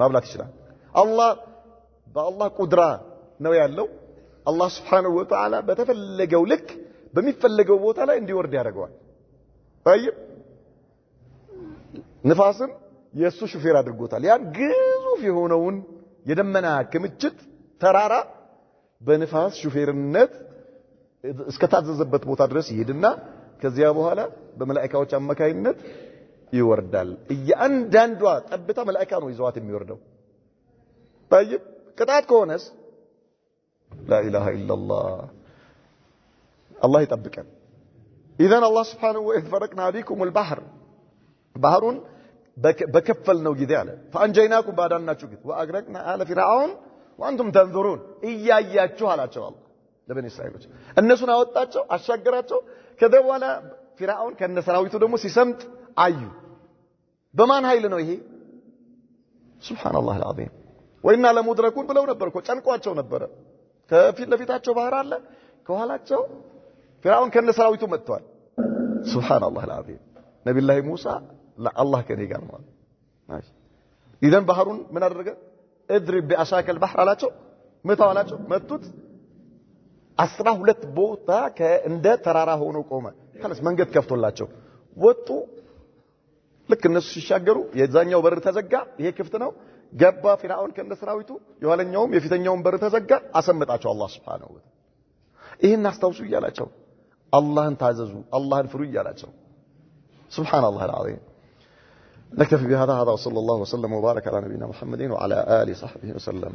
ማብላት ይችላል አላህ በአላህ ቁድራ ነው ያለው አላህ Subhanahu Wa Ta'ala በተፈለገው ልክ በሚፈለገው ቦታ ላይ እንዲወርድ ያደርገዋል طيب ንፋስን የሱ ሹፌር አድርጎታል ያን ግዙፍ የሆነውን የደመና ክምችት ተራራ በንፋስ ሹፌርነት እስከታዘዘበት ቦታ ድረስ ይሄድና ከዚያ በኋላ በመላእክቶች አማካይነት ይወርዳል እያንዳንዷ ጠብታ መላእክታ ነው ይዘዋት የሚወርደው طيب ቅጣት ከሆነስ لا اله الا الله الله يطبقن اذا الله سبحانه وتعالى فرقنا بكم البحر بحرون በከፈልነው ጊዜ አለ فانجيناكم ባዳናችሁ ጊዜ واغرقنا آل فرعون وانتم تنظرون እያያችሁ አላቸው አላህ ለበኒ እስራኤሎች እነሱን አወጣቸው አሻገራቸው ከዛ በኋላ ፍርዓውን ከነሰራዊቱ ደግሞ ሲሰምጥ አዩ በማን ኃይል ነው ይሄ ሱብሃንአላህ العظيم ወይና ለሙድረኩን ብለው ነበርኮ ጨንቋቸው ነበር ከፊት ለፊታቸው ባህር አለ ከኋላቸው ፍርዓውን ከነሰራዊቱ መጥቷል ሱብሃንአላህ العظيم ነብዩላህ ሙሳ ለአላህ ከኔ ጋር ነው ማሽ ኢዘን ባህሩን ምን አደረገ اضرب بعصاك البحر አላቸው መታው አላቸው መቱት 12 ቦታ ከእንደ ተራራ ሆኖ ቆመ ከለስ መንገድ ከፍቶላቸው ወጡ ልክ እነሱ ሲሻገሩ የዛኛው በር ተዘጋ ይሄ ክፍት ነው ገባ ፍርዓውን ከነሰራዊቱ የኋለኛውም የፊተኛውም በር ተዘጋ አሰመጣቸው አላህ Subhanahu Wa Ta'ala ይሄን አስተውሱ ይያላቸው አላህን ታዘዙ አላህን ፍሩ ይያላቸው سبحان الله العظيم نكتفي بهذا وصلى الله وسلم وبارك على نبينا محمد وعلى آله وصحبه وسلم